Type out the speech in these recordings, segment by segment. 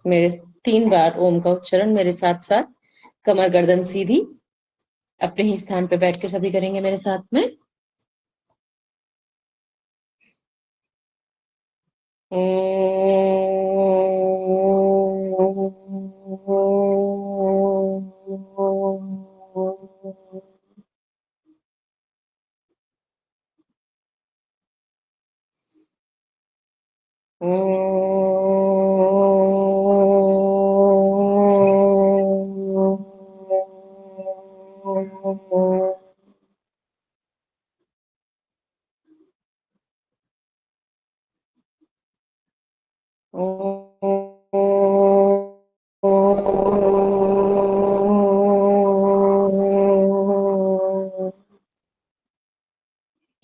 मेरे 3 बार ओम का उच्चारण मेरे साथ साथ, कमर गर्दन सीधी, अपने ही स्थान पे बैठ के सभी करेंगे मेरे साथ में।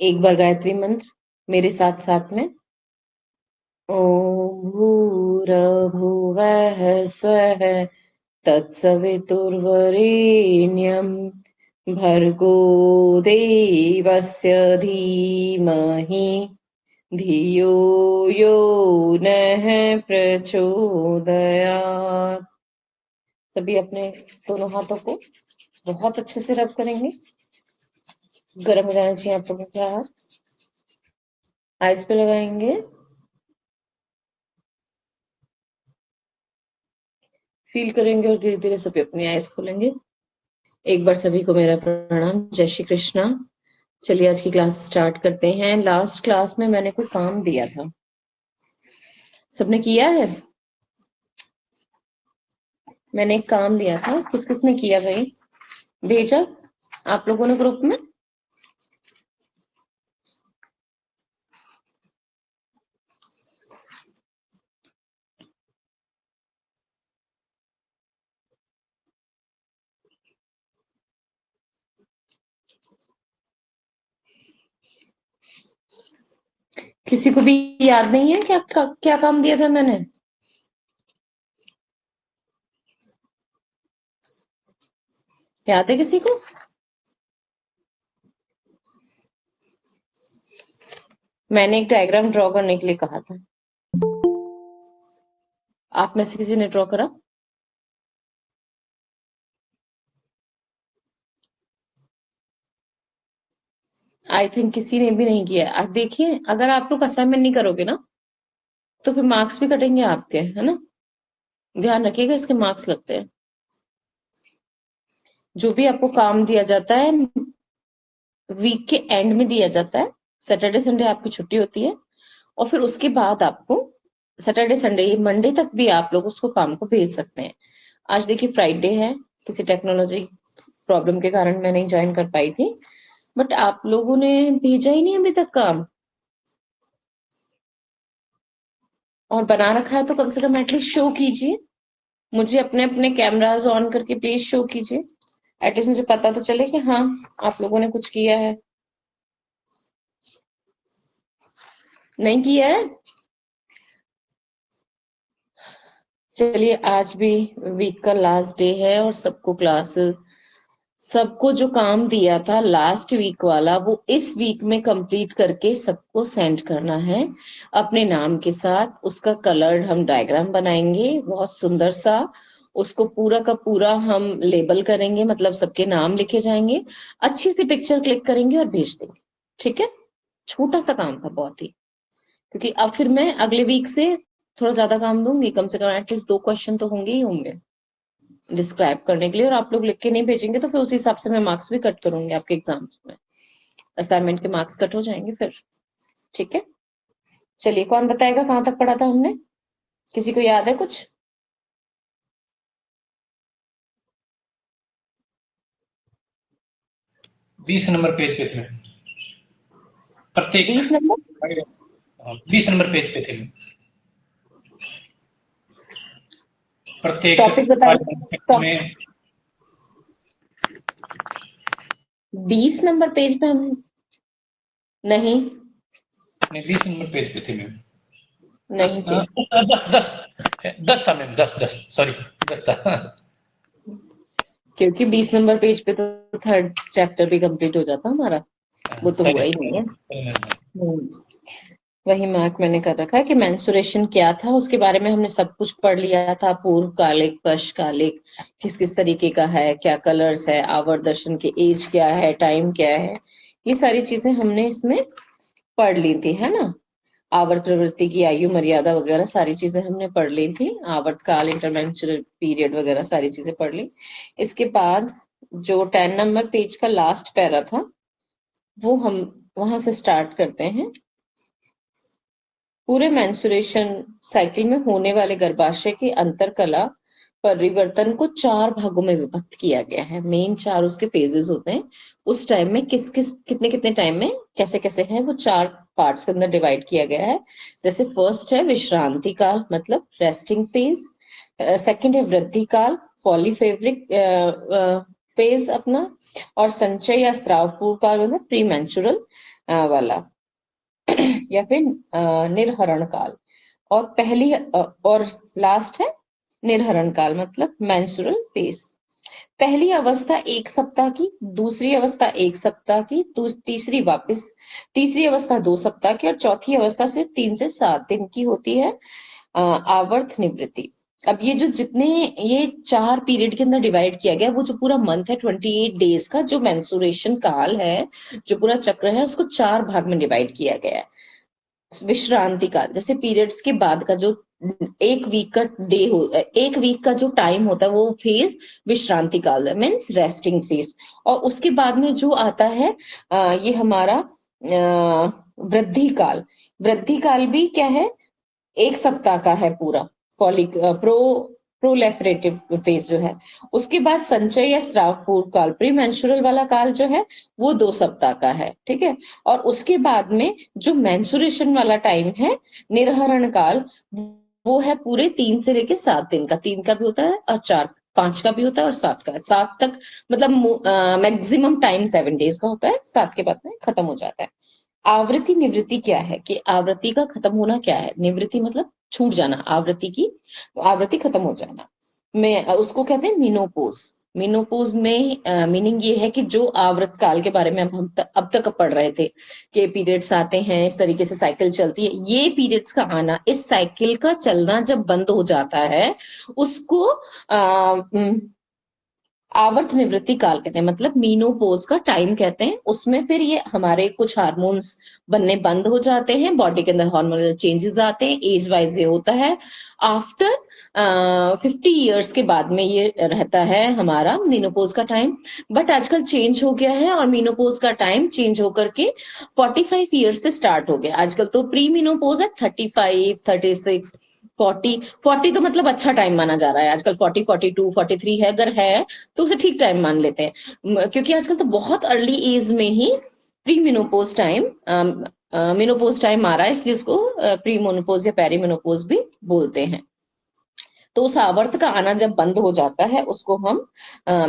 एक बार गायत्री मंत्र मेरे साथ साथ में। ओम भूर्भुवः स्वः तत्सवितुर्वरेण्यं भर्गो देवस्य धीमहि धियो यो नः प्रचोदयात्। सभी अपने दोनों हाथों को बहुत अच्छे से रब करेंगे। गर्म हो जाना चाहिए आप लोगों के हाथ। आइस पे लगाएंगे, फील करेंगे और धीरे धीरे सभी अपनी आइस खोलेंगे। एक बार सभी को मेरा प्रणाम, जय श्री कृष्णा। चलिए आज की क्लास स्टार्ट करते हैं। लास्ट क्लास में मैंने कोई काम दिया था, सबने किया है? मैंने एक काम दिया था, किस किसने किया भाई? भेजा आप लोगों ने ग्रुप में? किसी को भी याद नहीं है क्या काम दिया था मैंने? याद है किसी को? मैंने एक डायग्राम ड्रॉ करने के लिए कहा था, आप में से किसी ने ड्रॉ करा? आई थिंक किसी ने भी नहीं किया। आप देखिए, अगर आप लोग असाइनमेंट नहीं करोगे ना तो फिर मार्क्स भी कटेंगे आपके, है ना? ध्यान रखिएगा, इसके मार्क्स लगते हैं। जो भी आपको काम दिया जाता है वीक के एंड में दिया जाता है, सैटरडे संडे आपकी छुट्टी होती है और फिर उसके बाद आपको सैटरडे संडे मंडे तक भी आप लोग उसको काम को भेज सकते हैं। आज देखिए फ्राइडे है, किसी टेक्नोलॉजी प्रॉब्लम के कारण मैं नहीं ज्वाइन कर पाई थी, बट आप लोगों ने भेजा ही नहीं अभी तक काम, और बना रखा है तो कम से कम एटलीस्ट शो कीजिए मुझे। अपने अपने कैमरास ऑन करके प्लीज शो कीजिए, एटलीस्ट मुझे पता तो चले कि हाँ आप लोगों ने कुछ किया है। नहीं किया है? चलिए आज भी वीक का लास्ट डे है और सबको क्लासेस, सबको जो काम दिया था लास्ट वीक वाला वो इस वीक में कंप्लीट करके सबको सेंड करना है अपने नाम के साथ। उसका कलर्ड हम डायग्राम बनाएंगे बहुत सुंदर सा, उसको पूरा का पूरा हम लेबल करेंगे, मतलब सबके नाम लिखे जाएंगे, अच्छी सी पिक्चर क्लिक करेंगे और भेज देंगे। ठीक है? छोटा सा काम था बहुत ही, क्योंकि अब फिर मैं अगले वीक से थोड़ा ज्यादा काम दूंगी, कम से कम एटलीस्ट 2 क्वेश्चन तो होंगे ही होंगे डिस्क्राइब करने के लिए, और आप लोग लिख के नहीं भेजेंगे तो फिर उस हिसाब से मैं मार्क्स भी कट करूंगी आपके एग्जाम में, असाइनमेंट के मार्क्स कट हो जाएंगे फिर। ठीक है? चलिए कौन बताएगा कहाँ तक पढ़ा था हमने? किसी को याद है कुछ? 20 नंबर पेज पे थे प्रत्येक। 20 नंबर? 20 नंबर पेज पे थे प्रत्येक टॉपिक बताइए। में। 20 नंबर पेज पे हम नहीं 20 नंबर पेज पे थे मैम। नहीं थे, 10 था मैम, 10 सॉरी 10 था। क्योंकि 20 नंबर पेज पे तो थर्ड चैप्टर भी कंप्लीट हो जाता हमारा, वो तो हुआ ही नहीं है। वही मार्क मैंने कर रखा है कि मेंस्ट्रुएशन क्या था, उसके बारे में हमने सब कुछ पढ़ लिया था। पूर्व कालिक, पश्च कालिक किस किस तरीके का है, क्या कलर्स है, आवर्त दर्शन की एज क्या है, टाइम क्या है, ये सारी चीजें हमने इसमें पढ़ ली थी, है ना। आवर्त प्रवृत्ति की आयु मर्यादा वगैरह सारी चीजें हमने पढ़ ली थी। आवर्त काल, इंटरमेंस्ट्रुअल पीरियड वगैरह सारी चीजें पढ़ ली। इसके बाद जो 10 नंबर पेज का लास्ट पैरा था, वो हम वहां से स्टार्ट करते हैं। पूरे मेंस्ट्रुएशन साइकिल में होने वाले गर्भाशय की अंतरकला परिवर्तन को 4 भागों में विभक्त किया गया है। मेन 4 उसके फेजेस होते हैं। उस टाइम में किस किस कितने कितने टाइम में कैसे कैसे है, वो 4 पार्ट्स के अंदर डिवाइड किया गया है। जैसे फर्स्ट है विश्रांति काल, मतलब रेस्टिंग फेज। सेकंड है वृद्धि काल, पॉलीफेब्रिक फेज अपना। और संचय या स्त्रावपूर्व काल, मतलब प्री मेंस्ट्रुअल वाला या फिर निर्हरण काल। और और लास्ट है निर्हरण काल, मतलब मेंस्ट्रुअल फेज। पहली अवस्था 1 सप्ताह की, दूसरी अवस्था 1 सप्ताह की, तीसरी अवस्था 2 सप्ताह की, और चौथी अवस्था सिर्फ 3 से 7 दिन की होती है। आवर्त निवृत्ति। अब ये जो जितने ये 4 पीरियड के अंदर डिवाइड किया गया, वो जो पूरा मंथ है 28 डेज का, जो मेंस्ट्रुएशन काल है, जो पूरा चक्र है, उसको 4 भाग में डिवाइड किया गया है। विश्रांति काल, जैसे पीरियड्स के बाद का जो 1 वीक का डे हो, 1 वीक का जो टाइम होता है, वो फेज विश्रांति काल है, मीन्स रेस्टिंग फेज। और उसके बाद में जो आता है ये हमारा वृद्धि काल। वृद्धि काल भी क्या है, 1 सप्ताह का है पूरा। फॉलिक प्रोलेफरेटिव फेज जो है। उसके बाद संचय या स्राव पूर्व काल, प्री मेंस्ट्रुअल वाला काल जो है, वो 2 सप्ताह का है, ठीक है। और उसके बाद में जो मेंस्ट्रुएशन वाला टाइम है, निर्हरण काल, वो है पूरे 3 से लेके 7 दिन का। 3 का भी होता है और 4, 5 का भी होता है और 7 का है। 7 तक मतलब मैक्सिमम टाइम 7 डेज का होता है, 7 के बाद में खत्म हो जाता है। आवृत्ति निवृत्ति क्या है, कि आवृत्ति का खत्म होना क्या है, निवृत्ति मतलब छूट जाना, आवृत्ति की आवृत्ति खत्म हो जाना। मैं उसको कहते हैं मीनोपोज। मीनोपोज में मीनिंग ये है कि जो आवृत काल के बारे में अब तक पढ़ रहे थे कि पीरियड्स आते हैं, इस तरीके से साइकिल चलती है, ये पीरियड्स का आना, इस साइकिल का चलना जब बंद हो जाता है, उसको आवर्त निवृत्ति काल कहते हैं, मतलब मीनोपोज का टाइम कहते हैं। उसमें फिर ये हमारे कुछ हार्मोन्स बनने बंद हो जाते हैं, बॉडी के अंदर हार्मोनल चेंजेस आते हैं, एज वाइज ये होता है। आफ्टर 50 ईयर्स के बाद में ये रहता है हमारा मीनोपोज का टाइम। बट आजकल चेंज हो गया है और मीनोपोज का टाइम चेंज होकर के 45 ईयर्स से स्टार्ट हो गया। आजकल तो प्री मीनोपोज है 35, 36, 40 तो मतलब अच्छा टाइम माना जा रहा है आजकल। 42, 43 है अगर है तो उसे ठीक टाइम मान लेते हैं, क्योंकि आजकल तो बहुत अर्ली एज में ही प्री मिनोपोज टाइम मिनोपोज टाइम आ रहा है, इसलिए उसको प्री मोनोपोज या पेरी मिनोपोज भी बोलते हैं। तो उस आवर्त का आना जब बंद हो जाता है, उसको हम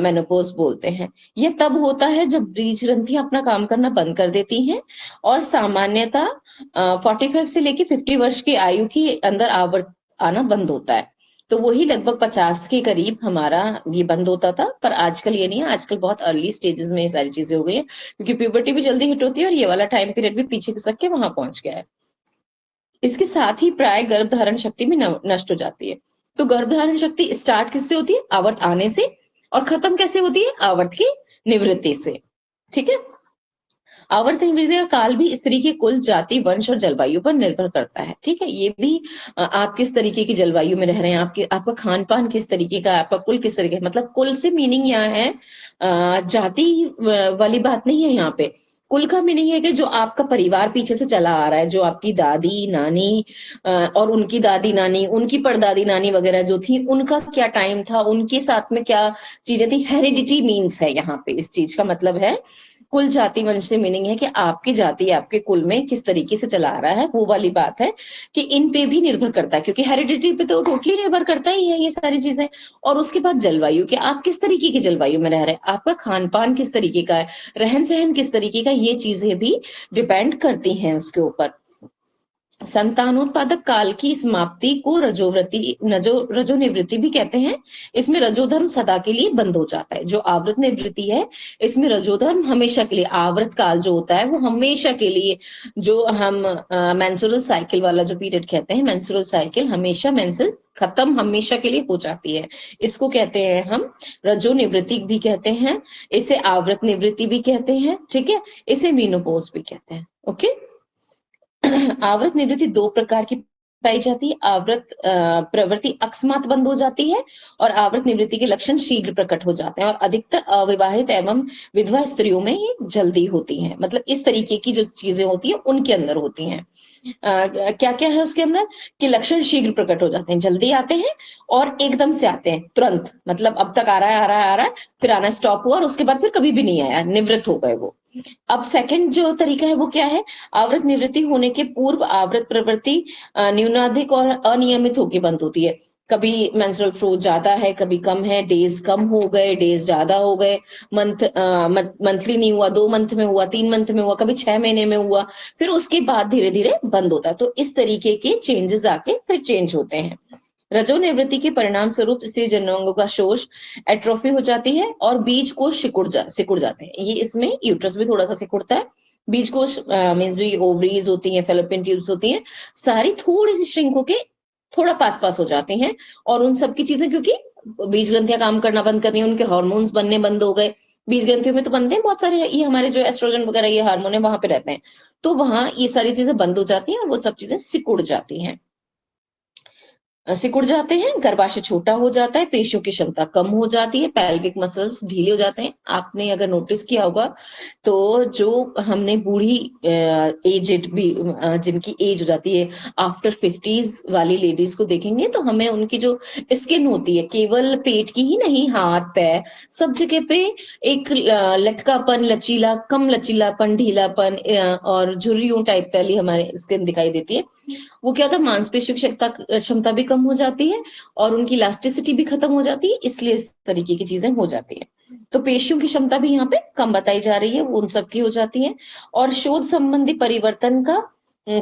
मेनोपोज बोलते हैं। यह तब होता है जब बीज ग्रंथियां अपना काम करना बंद कर देती हैं, और सामान्यतः 45 से लेके 50 वर्ष की आयु के अंदर आवर्त आना बंद होता है। तो वही लगभग 50 के करीब हमारा ये बंद होता था, पर आजकल ये नहीं है। आजकल बहुत अर्ली स्टेजेस में ये सारी चीजें हो गई है, क्योंकि प्यूबर्टी भी जल्दी हिट होती है और ये वाला टाइम पीरियड भी पीछे खिसक के वहां पहुंच गया है। इसके साथ ही प्राय गर्भ धारण शक्ति भी नष्ट हो जाती है। तो गर्भ धारण शक्ति स्टार्ट किससे होती है, आवर्त आने से, और खत्म कैसे होती है, आवर्त की निवृत्ति से। ठीक है। आवर्त निवृत्ति का काल भी स्त्री की कुल जाति, वंश और जलवायु पर निर्भर करता है। ठीक है। ये भी आप किस तरीके की जलवायु में रह रहे हैं, आपका खान पान किस तरीके का, आपका कुल किस तरीके, मतलब कुल से मीनिंग यहाँ है जाति वाली बात नहीं है यहाँ पे। कुल का मीनिंग है कि जो आपका परिवार पीछे से चला आ रहा है, जो आपकी दादी नानी और उनकी दादी नानी, उनकी परदादी नानी वगैरह जो थी, उनका क्या टाइम था, उनके साथ में क्या चीजें थी। हेरिडिटी मीन्स है यहाँ पे, इस चीज का मतलब है कुल जाति वंश से मीनिंग है कि आपकी जाति आपके कुल में किस तरीके से चला आ रहा है। वो वाली बात है कि इन पे भी निर्भर करता है, क्योंकि हेरिडिटी पे तो टोटली निर्भर करता ही है ये सारी चीजें। और उसके बाद जलवायु, कि आप किस तरीके की जलवायु में रह रहे हैं, आपका खान पान किस तरीके का है, रहन सहन किस तरीके का, ये चीजें भी डिपेंड करती हैं उसके ऊपर। संतानोत्पादक काल की समाप्ति को रजोनिवृत्ति भी कहते हैं। इसमें रजोधर्म सदा के लिए बंद हो जाता है। जो आवृत निवृत्ति है, इसमें रजोधर्म हमेशा के लिए, आवृत काल जो होता है वो हमेशा के लिए, जो हम मेंस्ट्रुअल साइकिल वाला जो पीरियड कहते हैं, मेंस्ट्रुअल साइकिल हमेशा, मेंसेस खत्म हमेशा के लिए हो जाती है, इसको कहते हैं हम रजो निवृत्ति भी कहते हैं, इसे आवृत निवृत्ति भी कहते हैं, ठीक है, इसे मीनोपॉज भी कहते हैं। ओके। आवृत निवृत्ति दो प्रकार की पाई जाती है। आवृत प्रवृत्ति अकस्मात बंद हो जाती है और आवृत निवृत्ति के लक्षण शीघ्र प्रकट हो जाते हैं और अधिकतर अविवाहित एवं विधवा स्त्रियों में ये जल्दी होती हैं। मतलब इस तरीके की जो चीजें होती हैं उनके अंदर होती हैं। क्या क्या है उसके अंदर कि लक्षण शीघ्र प्रकट हो जाते हैं, जल्दी आते हैं और एकदम से आते हैं तुरंत, मतलब अब तक आ रहा है आ रहा है आ रहा है, फिर आना स्टॉप हुआ और उसके बाद फिर कभी भी नहीं आया, निवृत्त हो गए वो। अब सेकंड जो तरीका है वो क्या है, आवृत निवृत्ति होने के पूर्व आवृत प्रवृत्ति न्यूनाधिक और अनियमित होकर बंद होती है। कभी मेंस्ट्रुअल फ्लो ज्यादा है, कभी कम है, डेज कम हो गए, डेज ज्यादा हो गए, मंथली नहीं हुआ, 2 मंथ में हुआ, 3 मंथ में हुआ, कभी 6 महीने में हुआ, फिर उसके बाद धीरे धीरे बंद होता है। तो इस तरीके के चेंजेस आके फिर चेंज होते हैं। रजोनिवृत्ति के परिणाम स्वरूप स्त्री जननांगों का शोष, एट्रोफी हो जाती है और बीज कोश सिकुड़ जाते हैं। ये इसमें यूट्रस भी थोड़ा सा सिकुड़ता है, बीज कोश मींस जो ओवरीज होती हैं, फेलोपियन ट्यूब्स होती हैं, सारी थोड़ी सी श्रिंक होके थोड़ा पास पास हो जाती हैं। और उन सब की चीजें, क्योंकि बीज ग्रंथियां काम करना बंद कर रही हैं, उनके हार्मोन्स बनने बंद हो गए। बीज ग्रंथियों में तो बनते हैं बहुत सारे, ये हमारे जो एस्ट्रोजन वगैरह ये हार्मोन है वहां पे रहते हैं, तो वहां ये सारी चीजें बंद हो जाती हैं और वो सब चीजें सिकुड़ जाती हैं। सिकुड़ जाते हैं, गर्भाशय छोटा हो जाता है, पेशियों की क्षमता कम हो जाती है, पैल्विक मसल्स ढीले हो जाते हैं। आपने अगर नोटिस किया होगा तो जो हमने बूढ़ी एजेड भी जिनकी एज हो जाती है आफ्टर 50s वाली लेडीज को देखेंगे तो हमें उनकी जो स्किन होती है, केवल पेट की ही नहीं, हाथ पैर सब जगह पे एक लटकापन, लचीला, कम लचीलापन, ढीलापन और झुर्रियों टाइप वाली हमारे स्किन दिखाई देती है। वो क्या होता है, मांसपेशियों की क्षमता भी कम हो जाती है और उनकी इलास्टिसिटी भी खत्म हो जाती है, इसलिए इस तरीके की चीजें हो जाती है। तो पेशियों की क्षमता भी यहाँ पे कम बताई जा रही है, वो उन सबकी हो जाती है। और शोध संबंधी परिवर्तन का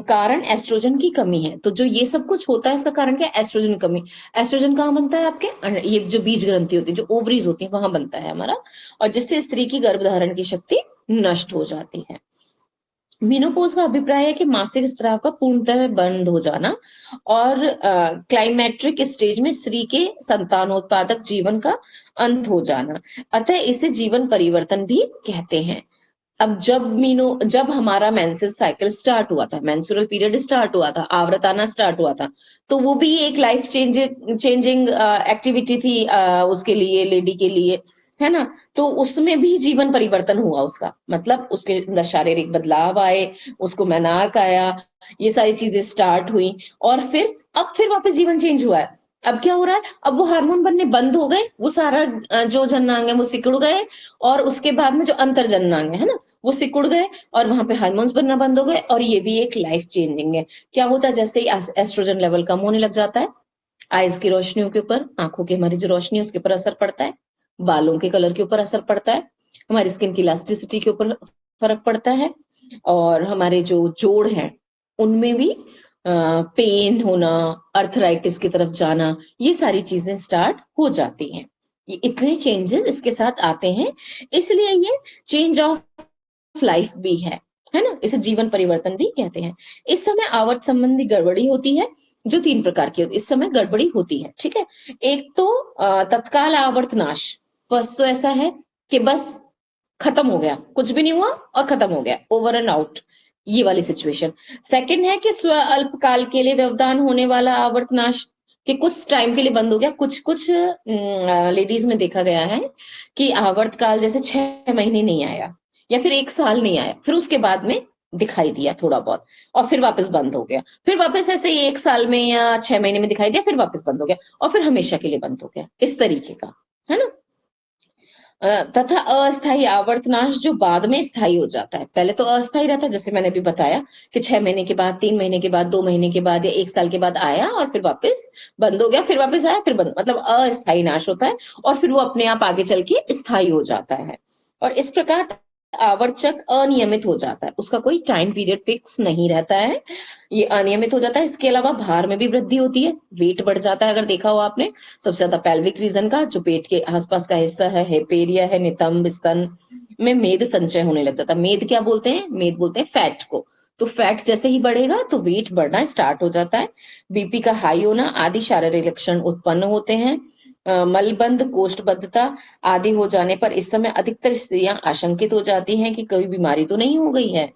कारण एस्ट्रोजन की कमी है। तो जो ये सब कुछ होता है इसका कारण क्या है, एस्ट्रोजन कमी। एस्ट्रोजन कहाँ बनता है आपके, ये जो बीज ग्रंथि होती है, जो ओवरीज होती है वहां बनता है हमारा, और जिससे स्त्री की गर्भधारण की शक्ति नष्ट हो जाती है। मीनोपोज का अभिप्राय है कि मासिक स्राव का पूर्णतः बंद हो जाना और क्लाइमेट्रिक स्टेज में स्त्री के संतानोत्पादक जीवन का अंत हो जाना, अतः इसे जीवन परिवर्तन भी कहते हैं। अब जब हमारा मेंसेस साइकिल स्टार्ट हुआ था, मेंस्ट्रुअल पीरियड स्टार्ट हुआ था, आवृत आना स्टार्ट हुआ था, तो वो भी एक लाइफ चेंजिंग एक्टिविटी थी उसके लिए, लेडी के लिए, है ना। तो उसमें भी जीवन परिवर्तन हुआ उसका, मतलब उसके अंदर शारीरिक बदलाव आए, उसको मेनार्क आया, ये सारी चीजें स्टार्ट हुई और फिर अब फिर वापस जीवन चेंज हुआ है। अब क्या हो रहा है, अब वो हार्मोन बनने बंद हो गए, वो सारा जो जननांग है वो सिकुड़ गए और उसके बाद में जो अंतर जननांग है ना वो सिकुड़ गए और वहां पे हार्मोन्स बनना बंद हो गए। और ये भी एक लाइफ चेंजिंग है। क्या होता है, जैसे ही एस्ट्रोजन लेवल कम होने लग जाता है, आईज की रोशनियों के ऊपर, आंखों की हमारी जो रोशनी है उसके ऊपर असर पड़ता है, बालों के कलर के ऊपर असर पड़ता है, हमारी स्किन की इलास्टिसिटी के ऊपर फर्क पड़ता है और हमारे जो जोड़ हैं उनमें भी पेन होना, अर्थराइटिस की तरफ जाना, ये सारी चीजें स्टार्ट हो जाती हैं। ये इतने चेंजेस इसके साथ आते हैं, इसलिए ये चेंज ऑफ लाइफ भी है ना, इसे जीवन परिवर्तन भी कहते हैं। इस समय आवर्त संबंधी गड़बड़ी होती है जो 3 प्रकार की होती है, इस समय गड़बड़ी होती है, ठीक है। एक तो तत्काल आवर्त नाश, फर्स्ट तो ऐसा है कि बस खत्म हो गया, कुछ भी नहीं हुआ और खत्म हो गया, ओवर एंड आउट, ये वाली सिचुएशन। सेकंड है कि स्व अल्पकाल के लिए व्यवधान होने वाला आवर्त नाश, कि कुछ टाइम के लिए बंद हो गया। कुछ कुछ लेडीज में देखा गया है कि आवर्त काल जैसे 6 महीने नहीं आया या फिर 1 साल नहीं आया, फिर उसके बाद में दिखाई दिया थोड़ा बहुत और फिर वापस बंद हो गया, फिर वापस ऐसे ही 1 साल में या 6 महीने में दिखाई दिया, फिर वापस बंद हो गया और फिर हमेशा के लिए बंद हो गया, इस तरीके का, है ना। तथा अस्थायी आवर्तनाश जो बाद में स्थायी हो जाता है, पहले तो अस्थायी रहता है, जैसे मैंने अभी बताया कि 6 महीने के बाद, 3 महीने के बाद, 2 महीने के बाद या 1 साल के बाद आया और फिर वापस बंद हो गया, फिर वापस आया, फिर बंद, मतलब अस्थायी नाश होता है और फिर वो अपने आप आगे चल के स्थायी हो जाता है। और इस प्रकार आवर्चक अनियमित हो जाता है, उसका कोई टाइम पीरियड फिक्स नहीं रहता है, ये अनियमित हो जाता है। इसके अलावा भार में भी वृद्धि होती है, वेट बढ़ जाता है। अगर देखा हो आपने, सबसे ज्यादा पेल्विक रीजन का जो पेट के आसपास का हिस्सा है, हिप एरिया है, नितंब स्तन में मेद संचय होने लग जाता है। मेद क्या बोलते हैं? मेद बोलते हैं फैट को। तो फैट जैसे ही बढ़ेगा तो वेट बढ़ना स्टार्ट हो जाता है। बीपी का हाई होना आदि शारीरिक लक्षण उत्पन्न होते हैं। मलबंध, कोष्ठबद्धता आदि हो जाने पर इस समय अधिकतर स्त्रियां आशंकित हो जाती हैं कि कोई बीमारी तो नहीं हो गई है,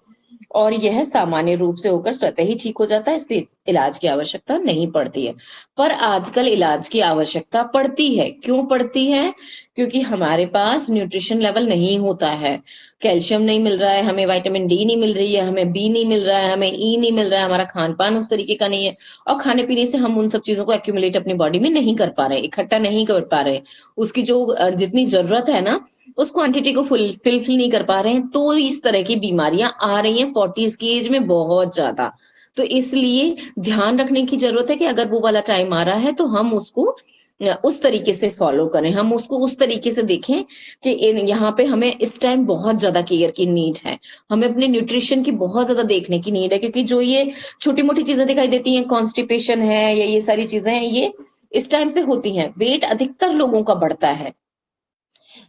और यह सामान्य रूप से होकर स्वतः ही ठीक हो जाता है, इसलिए इलाज की आवश्यकता नहीं पड़ती है। पर आजकल इलाज की आवश्यकता पड़ती है। क्यों पड़ती है? क्योंकि हमारे पास न्यूट्रिशन लेवल नहीं होता है, कैल्शियम नहीं मिल रहा है हमें, विटामिन डी नहीं मिल रही है हमें, बी नहीं मिल रहा है हमें, ई नहीं मिल रहा है, हमारा खान पान उस तरीके का नहीं है, और खाने पीने से हम उन सब चीजों को एक्यूमुलेट अपनी बॉडी में नहीं कर पा रहे, इकट्ठा नहीं कर पा रहे, उसकी जो जितनी जरूरत है ना उस क्वांटिटी को फिल नहीं कर पा रहे हैं, तो इस तरह की बीमारियां आ रही हैं 40s की एज में बहुत ज्यादा। तो इसलिए ध्यान रखने की जरूरत है कि अगर वो वाला टाइम आ रहा है तो हम उसको उस तरीके से फॉलो करें, हम उसको उस तरीके से देखें कि यहाँ पे हमें इस टाइम बहुत ज्यादा केयर की नीड है, हमें अपने न्यूट्रिशन की बहुत ज्यादा देखने की नीड है, क्योंकि जो ये छोटी मोटी चीजें दिखाई देती हैं, कॉन्स्टिपेशन है या ये सारी चीजें हैं, ये इस टाइम पे होती हैं। वेट अधिकतर लोगों का बढ़ता है,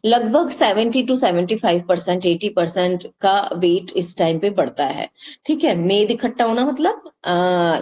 लगभग 70 to 75%, 80% का वेट इस टाइम पे बढ़ता है। ठीक है, मेद इकट्ठा होना मतलब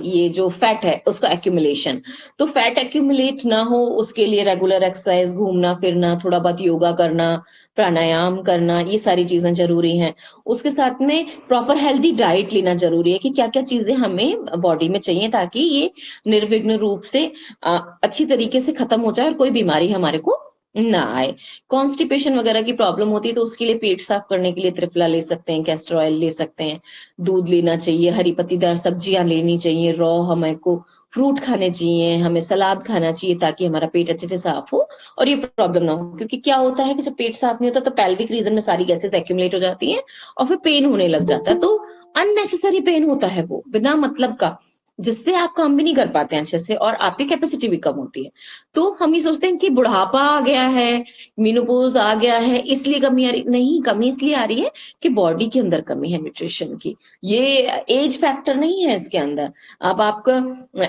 ये जो फैट है उसका एक्यूमुलेशन। तो फैट एक्यूमुलेट ना हो उसके लिए रेगुलर एक्सरसाइज, घूमना फिरना, थोड़ा बहुत योगा करना, प्राणायाम करना, ये सारी चीजें जरूरी हैं। उसके साथ में प्रॉपर हेल्दी डाइट लेना जरूरी है कि क्या क्या चीजें हमें बॉडी में चाहिए ताकि ये निर्विघ्न रूप से अच्छी तरीके से खत्म हो जाए और कोई बीमारी हमारे को ना आए। कॉन्स्टिपेशन वगैरह की प्रॉब्लम होती है तो उसके लिए पेट साफ करने के लिए त्रिफला ले सकते हैं, कैस्टर ऑयल ले सकते हैं, दूध लेना चाहिए, हरी पत्तीदार सब्जियां लेनी चाहिए, रॉ हमें को फ्रूट खाने चाहिए, हमें सलाद खाना चाहिए ताकि हमारा पेट अच्छे से साफ हो और ये प्रॉब्लम ना हो। क्योंकि क्या होता है कि जब पेट साफ नहीं होता तो पेल्विक रीजन में सारी गैसेस एक्यूमुलेट हो जाती हैं और फिर पेन होने लग जाता है। तो अननेसेसरी पेन होता है वो बिना मतलब का, जिससे आप काम भी नहीं कर पाते हैं अच्छे से और आपकी कैपेसिटी भी कम होती है। तो हम ये सोचते हैं कि बुढ़ापा आ गया है, मेनोपॉज आ गया है इसलिए कमी आ रही, नहीं, कमी इसलिए आ रही है कि बॉडी के अंदर कमी है न्यूट्रिशन की, ये एज फैक्टर नहीं है इसके अंदर। अब आपका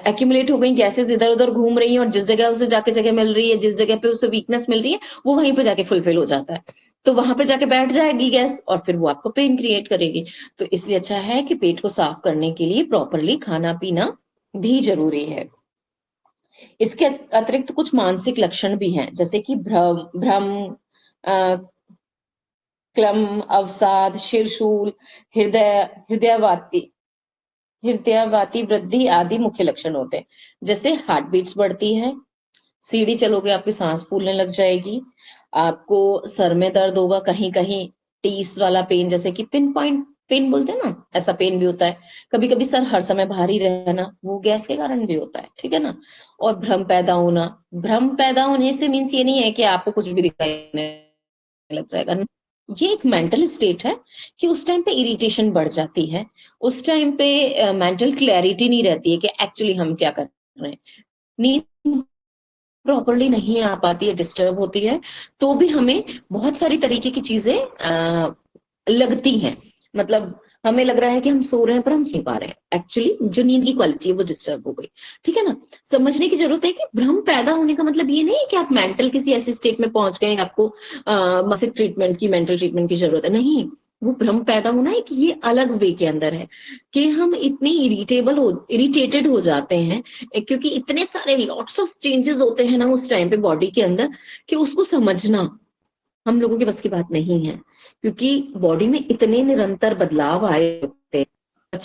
एक्यूमुलेट हो गई गैसेस, इधर उधर घूम रही है और जिस जगह उसे जाके जगह मिल रही है, जिस जगह पे उसे वीकनेस मिल रही है वो वहीं पे जाके फुलफिल हो जाता है, तो वहां पे जाके बैठ जाएगी गैस और फिर वो आपको पेन क्रिएट करेगी। तो इसलिए अच्छा है कि पेट को साफ करने के लिए प्रॉपरली खाना पीना भी जरूरी है। इसके अतिरिक्त कुछ मानसिक लक्षण भी हैं, जैसे कि भ्रम भ्रम अ, क्लम, अवसाद, शिरशूल, हृदय हृदयवाती हृदयवाती वृद्धि आदि मुख्य लक्षण होते हैं। जैसे हार्ट बीट्स बढ़ती है, सीढ़ी चलोगे आपकी सांस फूलने लग जाएगी, आपको सर में दर्द होगा, कहीं कहीं टीस वाला पेन, जैसे कि पिन पॉइंट पेन बोलते हैं ना, ऐसा पेन भी होता है। कभी कभी सर हर समय भारी रहना, वो गैस के कारण भी होता है, ठीक है ना। और भ्रम पैदा होना, भ्रम पैदा होने से मीन्स ये नहीं है कि आपको कुछ भी दिखाई देने लग जाएगा, ये एक मेंटल स्टेट है कि उस टाइम पे इरिटेशन बढ़ जाती है, उस टाइम पे मेंटल क्लैरिटी नहीं रहती है कि एक्चुअली हम क्या कर रहे हैं, नींद प्रॉपरली नहीं आ पाती है, डिस्टर्ब होती है, तो भी हमें बहुत सारी तरीके की चीजें लगती हैं। मतलब हमें लग रहा है कि हम सो रहे हैं पर हम सो पा रहे हैं, एक्चुअली जो नींद की क्वालिटी है वो डिस्टर्ब हो गई। ठीक है ना, समझने की जरूरत है कि भ्रम पैदा होने का मतलब ये नहीं है कि आप मेंटल किसी ऐसी स्टेट में पहुंच गए आपको मानसिक ट्रीटमेंट की, मेंटल ट्रीटमेंट की जरूरत है, नहीं। वो भ्रम पैदा होना है कि ये अलग वे के अंदर है कि हम इतनी इरिटेटेड हो जाते हैं, क्योंकि इतने सारे लॉट्स ऑफ चेंजेस होते हैं ना उस टाइम पे बॉडी के अंदर कि उसको समझना हम लोगों के बस की बात नहीं है, क्योंकि बॉडी में इतने निरंतर बदलाव आए होते हैं।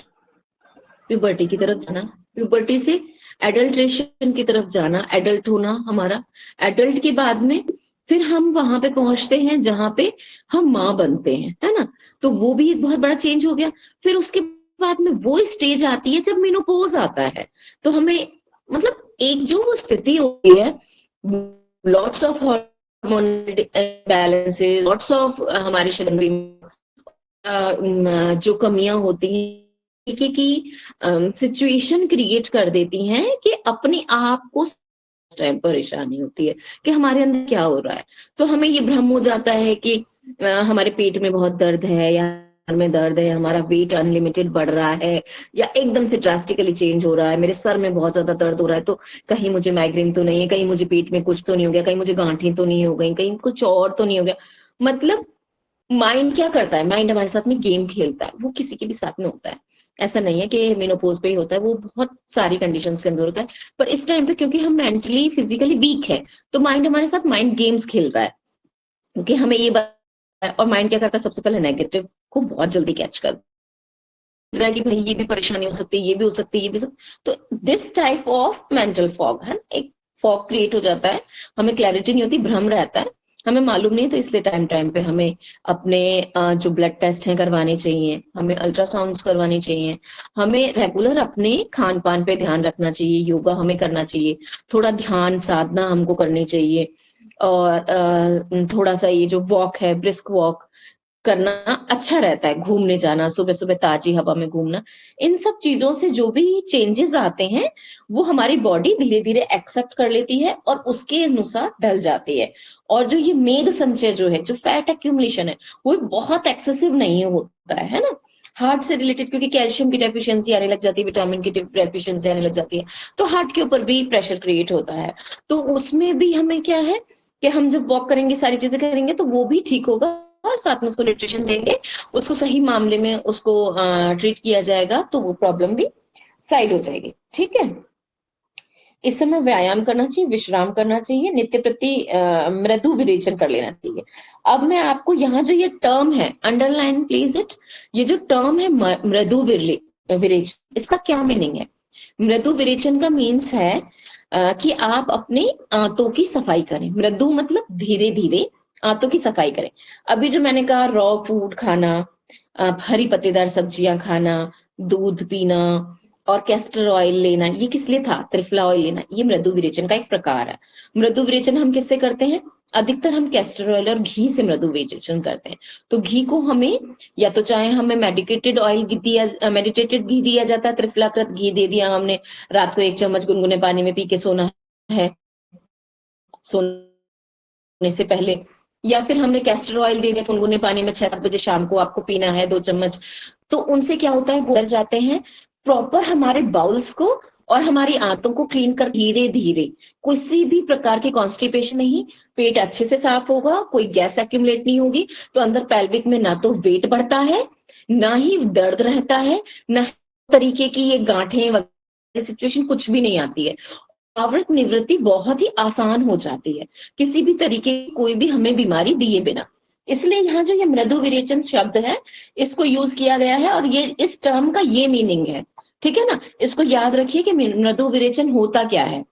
प्यूबर्टी की तरफ जाना, प्यूबर्टी से एडल्ट्रेशन की तरफ जाना, एडल्ट होना हमारा, एडल्ट के बाद में फिर हम वहां पे पहुंचते हैं जहां पे हम माँ बनते हैं, है ना। तो वो भी एक बहुत बड़ा चेंज हो गया। फिर उसके बाद में वो स्टेज आती है जब मेनोपॉज आता है, तो हमें मतलब एक जो वो स्थिति होती है, lots of hormonal balances, lots of हमारे शरीर में जो कमियां होती हैं की सिचुएशन क्रिएट कर देती हैं कि अपने आप को टाइम परेशानी होती है कि हमारे अंदर क्या हो रहा है। तो हमें ये भ्रम हो जाता है कि हमारे पेट में बहुत दर्द है या सर में दर्द है, हमारा वेट अनलिमिटेड बढ़ रहा है या एकदम से ड्रास्टिकली चेंज हो रहा है, मेरे सर में बहुत ज्यादा दर्द हो रहा है, तो कहीं मुझे माइग्रेन तो नहीं है, कहीं मुझे पेट में कुछ तो नहीं हो गया, कहीं मुझे गांठें तो नहीं हो गई, कहीं कुछ और तो नहीं हो गया। मतलब माइंड क्या करता है, माइंड हमारे साथ में गेम खेलता है, वो किसी के भी साथ में होता है। ऐसा नहीं है कि मेनोपॉज पे ही होता है, वो बहुत सारी कंडीशंस के अंदर होता है। पर इस टाइम पे क्योंकि हम मेंटली फिजिकली वीक है, तो माइंड हमारे साथ माइंड गेम्स खेल रहा है, क्योंकि हमें ये बात। और माइंड क्या करता है, सबसे पहले नेगेटिव को बहुत जल्दी कैच करता है कि भाई ये भी परेशानी हो सकती है, ये भी हो सकती है, ये भी तो this type of mental fog है, एक फॉग क्रिएट हो जाता है। हमें क्लैरिटी नहीं होती, भ्रम रहता है, हमें मालूम नहीं, तो इसलिए टाइम टाइम पे हमें अपने जो ब्लड टेस्ट हैं करवाने चाहिए, हमें अल्ट्रासाउंड्स करवाने चाहिए, हमें रेगुलर अपने खान पान पे ध्यान रखना चाहिए, योगा हमें करना चाहिए, थोड़ा ध्यान साधना हमको करनी चाहिए, और थोड़ा सा ये जो वॉक है, ब्रिस्क वॉक करना अच्छा रहता है, घूमने जाना, सुबह सुबह ताजी हवा में घूमना। इन सब चीजों से जो भी चेंजेस आते हैं, वो हमारी बॉडी धीरे धीरे एक्सेप्ट कर लेती है और उसके अनुसार ढल जाती है। और जो ये मेद संचय जो है, जो फैट एक्यूमुलेशन है, वो बहुत एक्सेसिव नहीं होता है ना। हार्ट से रिलेटेड, क्योंकि कैल्शियम की डेफिशिएंसी आने लग जाती है, विटामिन की डेफिशिएंसी आने लग जाती है, तो हार्ट के ऊपर भी प्रेशर क्रिएट होता है। तो उसमें भी हमें क्या है कि हम जब वॉक करेंगे, सारी चीजें करेंगे, तो वो भी ठीक होगा, और साथ में उसको न्यूट्रिशन देंगे, उसको सही मामले में उसको ट्रीट किया जाएगा, तो वो प्रॉब्लम भी साइड हो जाएगी। ठीक है। इस समय व्यायाम करना चाहिए, विश्राम करना चाहिए, नित्य प्रति मृदु विरेचन कर लेना चाहिए। अब मैं आपको यहाँ जो ये टर्म है, अंडरलाइन प्लीज इट, ये जो टर्म है मृदु विरेचन, इसका क्या मीनिंग है? मृदु विरेचन का मीन्स है कि आप अपने आंतों की सफाई करें। मृदु मतलब धीरे धीरे आंतों की सफाई करें। अभी जो मैंने कहा, रॉ फूड खाना, हरी पत्तेदार सब्जियां खाना, दूध पीना और कैस्टर ऑयल लेना, ये किस लिए था? त्रिफला ऑयल लेना, ये मृदु विरेचन का एक प्रकार है। मृदु विरेचन हम किससे करते हैं? अधिकतर हम कैस्टर ऑयल और घी से मृदु विरेचन करते हैं। तो घी को हमें, या तो चाहे हमें मेडिकेटेड ऑयल दिया, मेडिटेटेड घी दिया जाता है, त्रिफलाकृत घी दे दिया हमने, रात को 1 चम्मच गुनगुने पानी में पी के सोना है, सोने से पहले, या फिर हमने कैस्टर ऑयल दे दिया गुनगुने पानी में 6-7 बजे शाम को आपको पीना है 2 चम्मच। तो उनसे क्या होता है, गुजर जाते हैं प्रॉपर हमारे बाउल्स को और हमारी आंतों को क्लीन कर, धीरे धीरे किसी भी प्रकार की कॉन्स्टिपेशन नहीं, पेट अच्छे से साफ होगा, कोई गैस एक्यूमुलेट नहीं होगी, तो अंदर पेल्विक में ना तो वेट बढ़ता है, ना ही दर्द रहता है, ना तरीके की ये गांठें वगैरह सिचुएशन कुछ भी नहीं आती है। आवृत निवृत्ति बहुत ही आसान हो जाती है, किसी भी तरीके की कोई भी हमें बीमारी दिए बिना। इसलिए यहाँ जो ये मृदु विरेचन शब्द है, इसको यूज किया गया है, और ये इस टर्म का ये मीनिंग है। ठीक है ना, इसको याद रखिए कि मृदु विरेचन होता क्या है।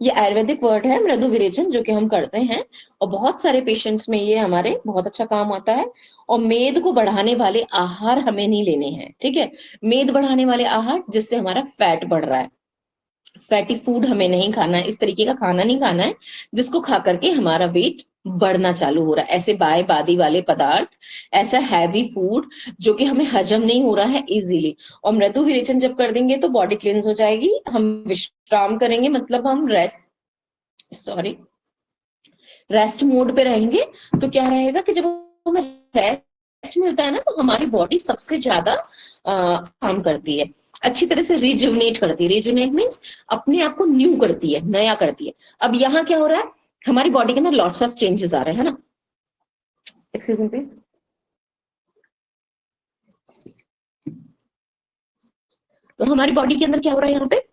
ये आयुर्वेदिक वर्ड है मृदु विरेचन, जो कि हम करते हैं, और बहुत सारे पेशेंट्स में ये हमारे बहुत अच्छा काम आता है। और मेद को बढ़ाने वाले आहार हमें नहीं लेने हैं, ठीक है। मेद बढ़ाने वाले आहार जिससे हमारा फैट बढ़ रहा है, फैटी फूड हमें नहीं खाना है, इस तरीके का खाना नहीं खाना है जिसको खा करके हमारा वेट बढ़ना चालू हो रहा है, ऐसे बाय बादी वाले पदार्थ, ऐसा हैवी फूड जो कि हमें हजम नहीं हो रहा है इजीली। और मृदु विरेचन जब कर देंगे तो बॉडी क्लींस हो जाएगी, हम विश्राम करेंगे, मतलब हम रेस्ट मोड पे रहेंगे। तो क्या रहेगा कि जब हमें रेस्ट मिलता है ना, तो हमारी बॉडी सबसे ज्यादा काम करती है, अच्छी तरह से रिजुवनेट करती है। रिजुवनेट मीन्स अपने आप को न्यू करती है, नया करती है। अब यहाँ क्या हो रहा है, हमारी बॉडी के अंदर लॉट्स ऑफ चेंजेस आ रहे हैं, है ना। Excuse me please. तो हमारी बॉडी के अंदर क्या हो रहा है, यहाँ पे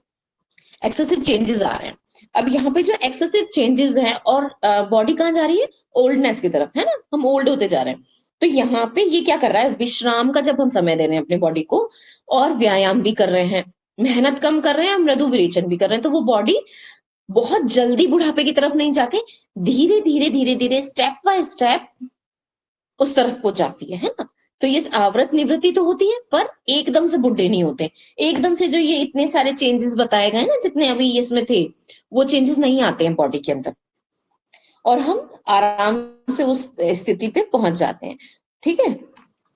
एक्सेसिव चेंजेस आ रहे हैं। अब यहाँ पे जो एक्सेसिव चेंजेस हैं, और बॉडी कहाँ जा रही है, ओल्डनेस की तरफ, है ना, हम ओल्ड होते जा रहे हैं। तो यहाँ पे ये क्या कर रहा है, विश्राम का जब हम समय दे रहे हैं अपनी बॉडी को, और व्यायाम भी कर रहे हैं, मेहनत कम कर रहे हैं, मृदु विरेचन भी कर रहे हैं, तो वो बॉडी बहुत जल्दी बुढ़ापे की तरफ नहीं जाके धीरे धीरे धीरे धीरे स्टेप बाय स्टेप उस तरफ को जाती है ना। तो ये आवृत निवृत्ति तो होती है, पर एकदम से बुढ़े नहीं होते, एकदम से जो ये इतने सारे चेंजेस बताए गए ना, जितने अभी इसमें थे, वो चेंजेस नहीं आते हैं बॉडी के अंदर, और हम आराम से उस स्थिति पे पहुंच जाते हैं। ठीक है।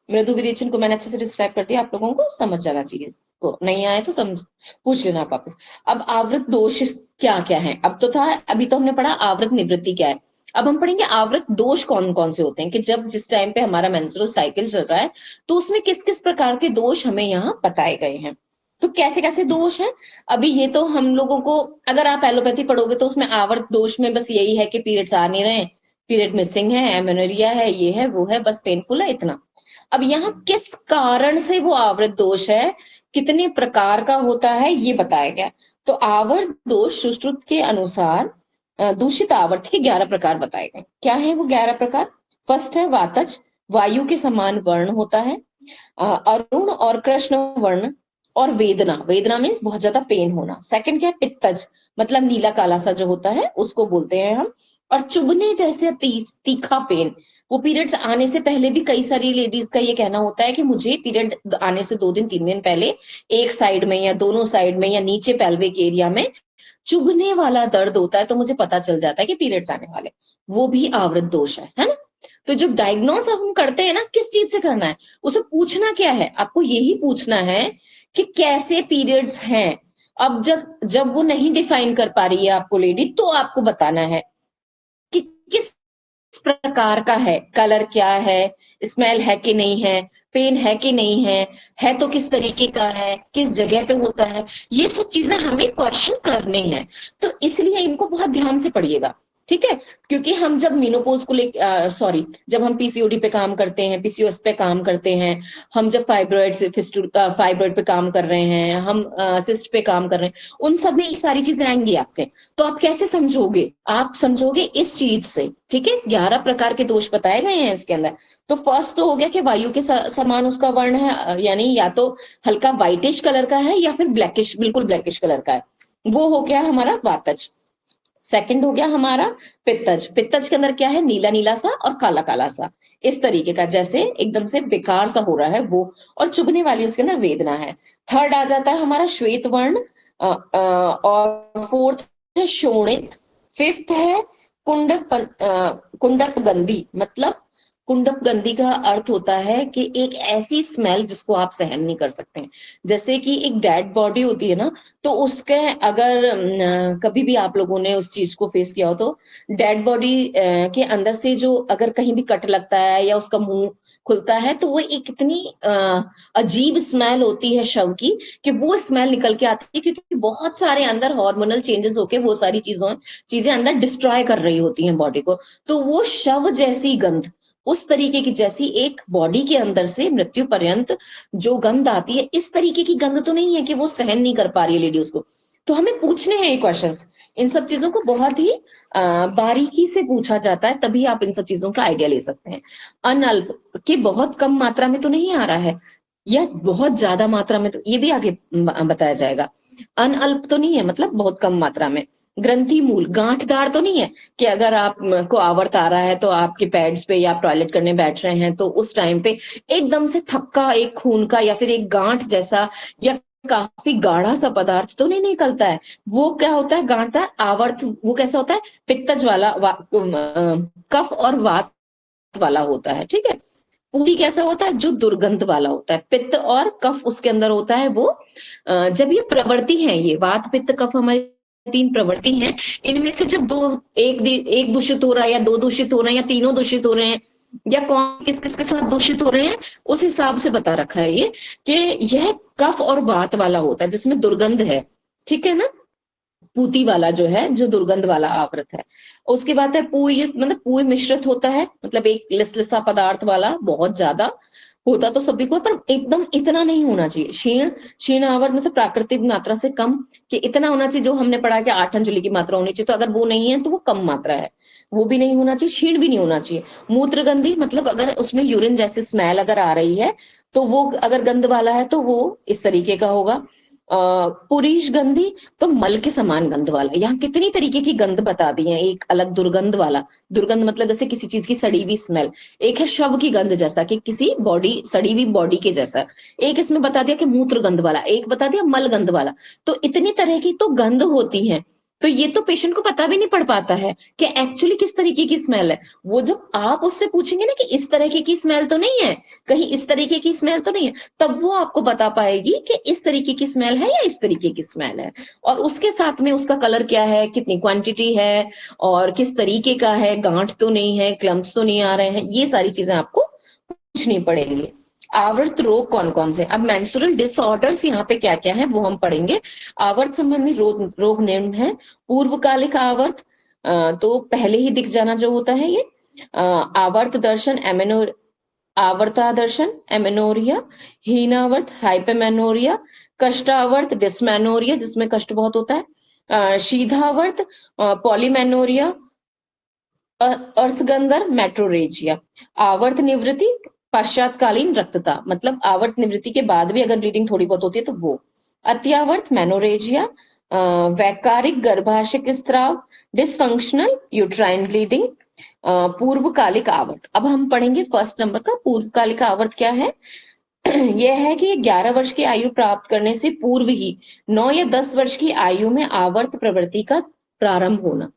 मृदु विरेचन को मैंने अच्छे से डिस्क्राइब कर दिया, आप लोगों को समझ जाना चाहिए, इसको नहीं आए तो समझ पूछ लेना आप वापस। अब आवृत दोष क्या क्या है, अब तो था, अभी तो हमने पढ़ा आवृत निवृत्ति क्या है। अब हम पढ़ेंगे आवृत दोष कौन कौन से होते हैं, कि जब जिस टाइम पे हमारा मेंस्ट्रुअल साइकिल चल रहा है तो उसमें किस किस प्रकार के दोष हमें यहाँ बताए गए हैं। तो कैसे कैसे दोष हैं, अभी ये तो हम लोगों को, अगर आप एलोपैथी पढ़ोगे तो उसमें आवर्त दोष में बस यही है कि पीरियड्स आ नहीं रहे, पीरियड मिसिंग है, एमेनोरिया है, ये है वो है, बस पेनफुल है, इतना। अब यहाँ किस कारण से वो आवर्त दोष है, कितने प्रकार का होता है, ये बताया गया। तो आवर्त दोष सुश्रुत के अनुसार दूषित आवर्त के 11 प्रकार बताए गए। क्या है वो 11 प्रकार? फर्स्ट है वातज, वायु के समान वर्ण होता है। अरुण और कृष्ण वर्ण और वेदना, वेदना मीन्स बहुत ज्यादा पेन होना। सेकंड क्या है? पित्तज, मतलब नीला काला सा जो होता है उसको बोलते हैं हम। और चुभने जैसे तीखा पेन, वो पीरियड्स आने से पहले भी कई सारी लेडीज का ये कहना होता है कि मुझे पीरियड आने से 2 दिन 3 दिन पहले एक साइड में या दोनों साइड में या नीचे पेल्विक एरिया में चुभने वाला दर्द होता है, तो मुझे पता चल जाता है कि पीरियड्स आने वाले। वो भी आवृत दोष है ना। तो जो डायग्नोस हम करते हैं ना, किस चीज से करना है, उसे पूछना क्या है, आपको यही पूछना है कि कैसे पीरियड्स हैं। अब जब जब वो नहीं डिफाइन कर पा रही है आपको लेडी, तो आपको बताना है कि किस प्रकार का है, कलर क्या है, स्मेल है कि नहीं है, पेन है कि नहीं है तो किस तरीके का है, किस जगह पे होता है, ये सब चीजें हमें क्वेश्चन करने हैं। तो इसलिए इनको बहुत ध्यान से पढ़िएगा, ठीक है। क्योंकि हम जब मीनोपोज को सॉरी, जब हम पीसीओडी पे काम करते हैं, पीसीओएस पे काम करते हैं, हम जब फाइब्रॉइड पे काम कर रहे हैं, हम सिस्ट पे काम कर रहे हैं, उन सब में ये सारी चीजें आएंगी आपके। तो आप कैसे समझोगे? आप समझोगे इस चीज से, ठीक है। 11 प्रकार के दोष बताए गए हैं इसके अंदर। तो फर्स्ट तो हो गया कि वायु के समान उसका वर्ण है, यानी या तो हल्का व्हाइटिश कलर का है या फिर ब्लैकिश, बिल्कुल ब्लैकिश कलर का है, वो हो गया हमारा वातज। सेकंड हो गया हमारा पित्तज, पित्तज के अंदर क्या है? नीला नीला सा और काला काला सा, इस तरीके का, जैसे एकदम से बेकार सा हो रहा है वो, और चुभने वाली उसके अंदर वेदना है। थर्ड आ जाता है हमारा श्वेत वर्ण, और फोर्थ है शोणित। फिफ्थ है कुंडप गंधी, मतलब कुंडप गंधी का अर्थ होता है कि एक ऐसी स्मेल जिसको आप सहन नहीं कर सकते हैं। जैसे कि एक डेड बॉडी होती है ना, तो उसके अगर कभी भी आप लोगों ने उस चीज को फेस किया हो, तो डेड बॉडी के अंदर से जो अगर कहीं भी कट लगता है या उसका मुंह खुलता है, तो वो एक इतनी अजीब स्मेल होती है शव की, कि वो स्मेल निकल के आती है, क्योंकि बहुत सारे अंदर हार्मोनल चेंजेस होके वो सारी चीजें अंदर डिस्ट्रॉय कर रही होती हैं बॉडी को। तो वो शव जैसी गंध, उस तरीके की, जैसी एक बॉडी के अंदर से मृत्यु पर्यंत जो गंध आती है, इस तरीके की गंध तो नहीं है कि वो सहन नहीं कर पा रही है लेडी उसको। तो हमें पूछने हैं ये क्वेश्चंस, इन सब चीजों को बहुत ही बारीकी से पूछा जाता है, तभी आप इन सब चीजों का आइडिया ले सकते हैं। अनल्प के बहुत कम मात्रा में तो नहीं आ रहा है, या बहुत ज्यादा मात्रा में, तो ये भी आगे बताया जाएगा। अनअल्प तो नहीं है, मतलब बहुत कम मात्रा में। ग्रंथि मूल, गांठदार तो नहीं है कि अगर आप को आवर्त आ रहा है तो आपके पैड्स पे या आप टॉयलेट करने बैठ रहे हैं तो उस टाइम पे एकदम से थक्का एक खून का या फिर एक गांठ जैसा या काफी गाढ़ा सा पदार्थ तो नहीं निकलता है। वो क्या होता है? गांठदार आवर्त, वो कैसा होता है? पित्तज वाला, कफ और वात वाला होता है, ठीक है। पूरी कैसा होता है? जो दुर्गंध वाला होता है। पित्त और कफ उसके अंदर होता है वो, जब ये प्रवृत्ति है, ये वात पित्त कफ हमारी 3 प्रवृत्ति हैं, इनमें से जब एक दूषित हो रहा है या 2 दूषित हो रहे हैं या तीनों दूषित हो रहे हैं, या कौन किस किस के साथ दूषित हो रहे हैं, उस हिसाब से बता रखा है ये कि यह कफ और वात वाला होता है जिसमें दुर्गंध है, ठीक है ना। पूती वाला जो है, जो दुर्गंध वाला आवृत है। उसके बाद है पूय, मतलब पूय मिश्रित होता है, मतलब एक लिसलिसा पदार्थ वाला, बहुत ज्यादा होता तो सभी को, पर एकदम इतना नहीं होना चाहिए। क्षीण, क्षीण आवर्त मतलब प्राकृतिक मात्रा से कम, कि इतना होना चाहिए जो हमने पढ़ा कि 8 अंजुलि की मात्रा होनी चाहिए, तो अगर वो नहीं है तो वो कम मात्रा है, वो भी नहीं होना चाहिए। क्षीण भी नहीं होना चाहिए। मूत्रगंधी, मतलब अगर उसमें यूरिन जैसी स्मेल अगर आ रही है तो वो अगर गंध वाला है तो वो इस तरीके का होगा। पुरीश गंधी, तो मल के समान गंध वाला। यहाँ कितनी तरीके की गंध बता दी है। एक अलग दुर्गंध वाला, दुर्गंध मतलब जैसे किसी चीज की सड़ी हुई स्मेल। एक है शव की गंध, जैसा कि किसी बॉडी, सड़ी हुई बॉडी के जैसा। एक इसमें बता दिया कि मूत्र गंध वाला, एक बता दिया मल गंध वाला। तो इतनी तरह की तो गंध होती है। तो ये तो पेशेंट को पता भी नहीं पड़ पाता है कि एक्चुअली किस तरीके की स्मेल है। वो जब आप उससे पूछेंगे ना कि इस तरीके की स्मेल तो नहीं है, कहीं इस तरीके की स्मेल तो नहीं है, तब वो आपको बता पाएगी कि इस तरीके की स्मेल है या इस तरीके की स्मेल है। और उसके साथ में उसका कलर क्या है, कितनी क्वांटिटी है, और किस तरीके का है, गांठ तो नहीं है, क्लम्प्स तो नहीं आ रहे हैं, ये सारी चीजें आपको पूछनी पड़ेगी। आवर्त रोग कौन कौन से, अब मेंस्ट्रुअल डिसऑर्डर्स यहाँ पे क्या क्या है वो हम पढ़ेंगे। आवर्त संबंधी रोग निम्न है। पूर्वकालिक आवर्त, तो पहले ही दिख जाना जो होता है ये। आवर्त दर्शन आवर्तादर्शन एमेनोरिया, हीनावर्त हाइपेमेनोरिया, कष्टावर्त डिस्मेनोरिया जिसमें कष्ट बहुत होता है, शीघ्रावर्त पॉलीमेनोरिया, अर्सगंदर मेट्रोरेजिया। आवर्त निवृत्ति पश्चातकालीन रक्तता, मतलब आवर्त निवृत्ति के बाद भी अगर ब्लीडिंग थोड़ी बहुत होती है तो वो। अत्यावर्त मेनोरेजिया, वैकारिक गर्भाशय स्त्राव, डिसफंक्शनल यूट्राइन ब्लीडिंग, पूर्वकालिक आवर्त। अब हम पढ़ेंगे फर्स्ट नंबर का पूर्वकालिक आवर्त क्या है। यह है कि 11 वर्ष की आयु प्राप्त करने से पूर्व ही 9 या 10 वर्ष की आयु में आवर्त प्रवृत्ति का प्रारंभ होना।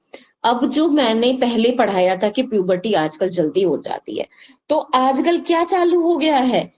अब जो मैंने पहले पढ़ाया था कि प्यूबर्टी आजकल जल्दी हो जाती है, तो आजकल क्या चालू हो गया है,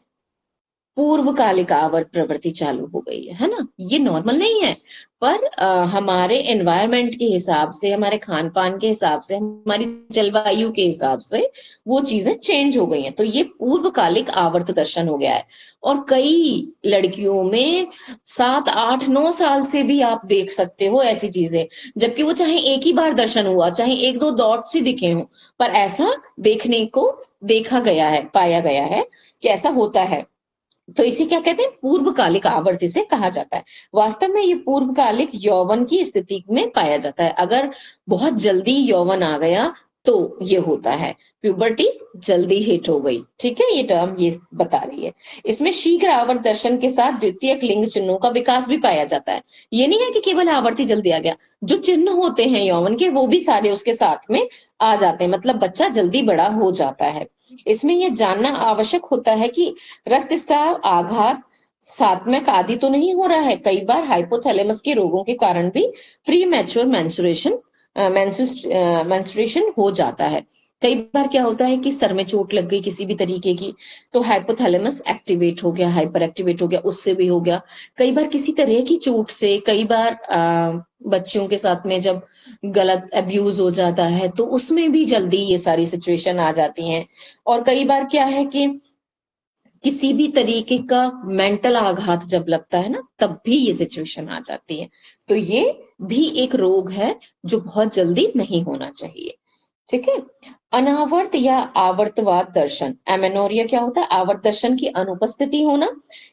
पूर्वकालिक आवर्त प्रवृत्ति चालू हो गई है ना। ये नॉर्मल नहीं है, पर हमारे एनवायरनमेंट के हिसाब से, हमारे खान पान के हिसाब से, हमारी जलवायु के हिसाब से वो चीजें चेंज हो गई हैं, तो ये पूर्वकालिक आवर्त दर्शन हो गया है। और कई लड़कियों में 7 8 9 साल से भी आप देख सकते हो ऐसी चीजें, जबकि वो चाहे एक ही बार दर्शन हुआ, चाहे एक दो डॉट्स ही दिखे हों, पर ऐसा देखने को देखा गया है, पाया गया है कि ऐसा होता है। तो इसे क्या कहते हैं, पूर्वकालिक आवर्त इसे कहा जाता है। वास्तव में ये पूर्वकालिक यौवन की स्थिति में पाया जाता है। अगर बहुत जल्दी यौवन आ गया तो ये होता है, प्यूबर्टी जल्दी हिट हो गई, ठीक है, ये टर्म ये बता रही है। इसमें शीघ्र आवर्त दर्शन के साथ द्वितीयक लिंग चिन्हों का विकास भी पाया जाता है। ये नहीं है कि केवल आवर्ती जल्दी आ गया, जो चिन्ह होते हैं यौवन के वो भी सारे उसके साथ में आ जाते हैं, मतलब बच्चा जल्दी बड़ा हो जाता है। इसमें यह जानना आवश्यक होता है कि रक्तस्राव, आघात, सात्विक आदि तो नहीं हो रहा है। कई बार हाइपोथैलेमस के रोगों के कारण भी प्री मैच्योर मेंस्ट्रुएशन हो जाता है। कई बार क्या होता है कि सर में चोट लग गई किसी भी तरीके की, तो हाइपोथैलेमस एक्टिवेट हो गया, हाइपर एक्टिवेट हो गया, उससे भी हो गया। कई बार किसी तरह की चोट से, कई बार बच्चियों के साथ में जब गलत अब्यूज हो जाता है तो उसमें भी जल्दी ये सारी सिचुएशन आ जाती हैं। और कई बार क्या है कि किसी भी तरीके का मेंटल आघात जब लगता है ना, तब भी ये सिचुएशन आ जाती है। तो ये भी एक रोग है जो बहुत जल्दी नहीं होना चाहिए, ठीक है। अनावर्त या आवर्तवाद दर्शन, एमेनोरिया क्या होता है, आवर्त दर्शन की अनुपस्थिति होना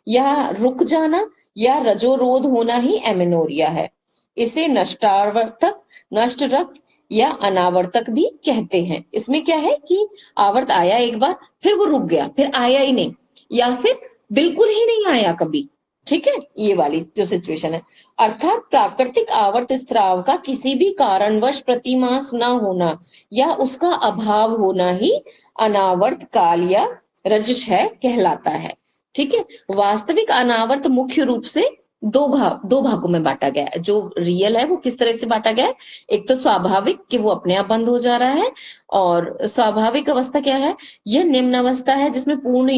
या रुक जाना या रजोरोध होना ही एमेनोरिया है। इसे नष्टावर्तक, नष्ट रक्त या अनावर्तक भी कहते हैं। इसमें क्या है कि आवर्त आया एक बार, फिर वो रुक गया, फिर आया ही नहीं, या फिर बिल्कुल ही नहीं आया कभी, ठीक है, ये वाली जो सिचुएशन है। अर्थात प्राकृतिक आवर्त स्राव का किसी भी कारणवश प्रतिमास न होना या उसका अभाव होना ही अनावर्त काल या रजस है कहलाता है, ठीक है। वास्तविक अनावर्त मुख्य रूप से दो भागों में बांटा गया है। जो रियल है वो किस तरह से बांटा गया है, एक तो स्वाभाविक कि वो अपने आप बंद हो जा रहा है, और स्वाभाविक अवस्था क्या है, यह निम्न अवस्था है जिसमें पूर्ण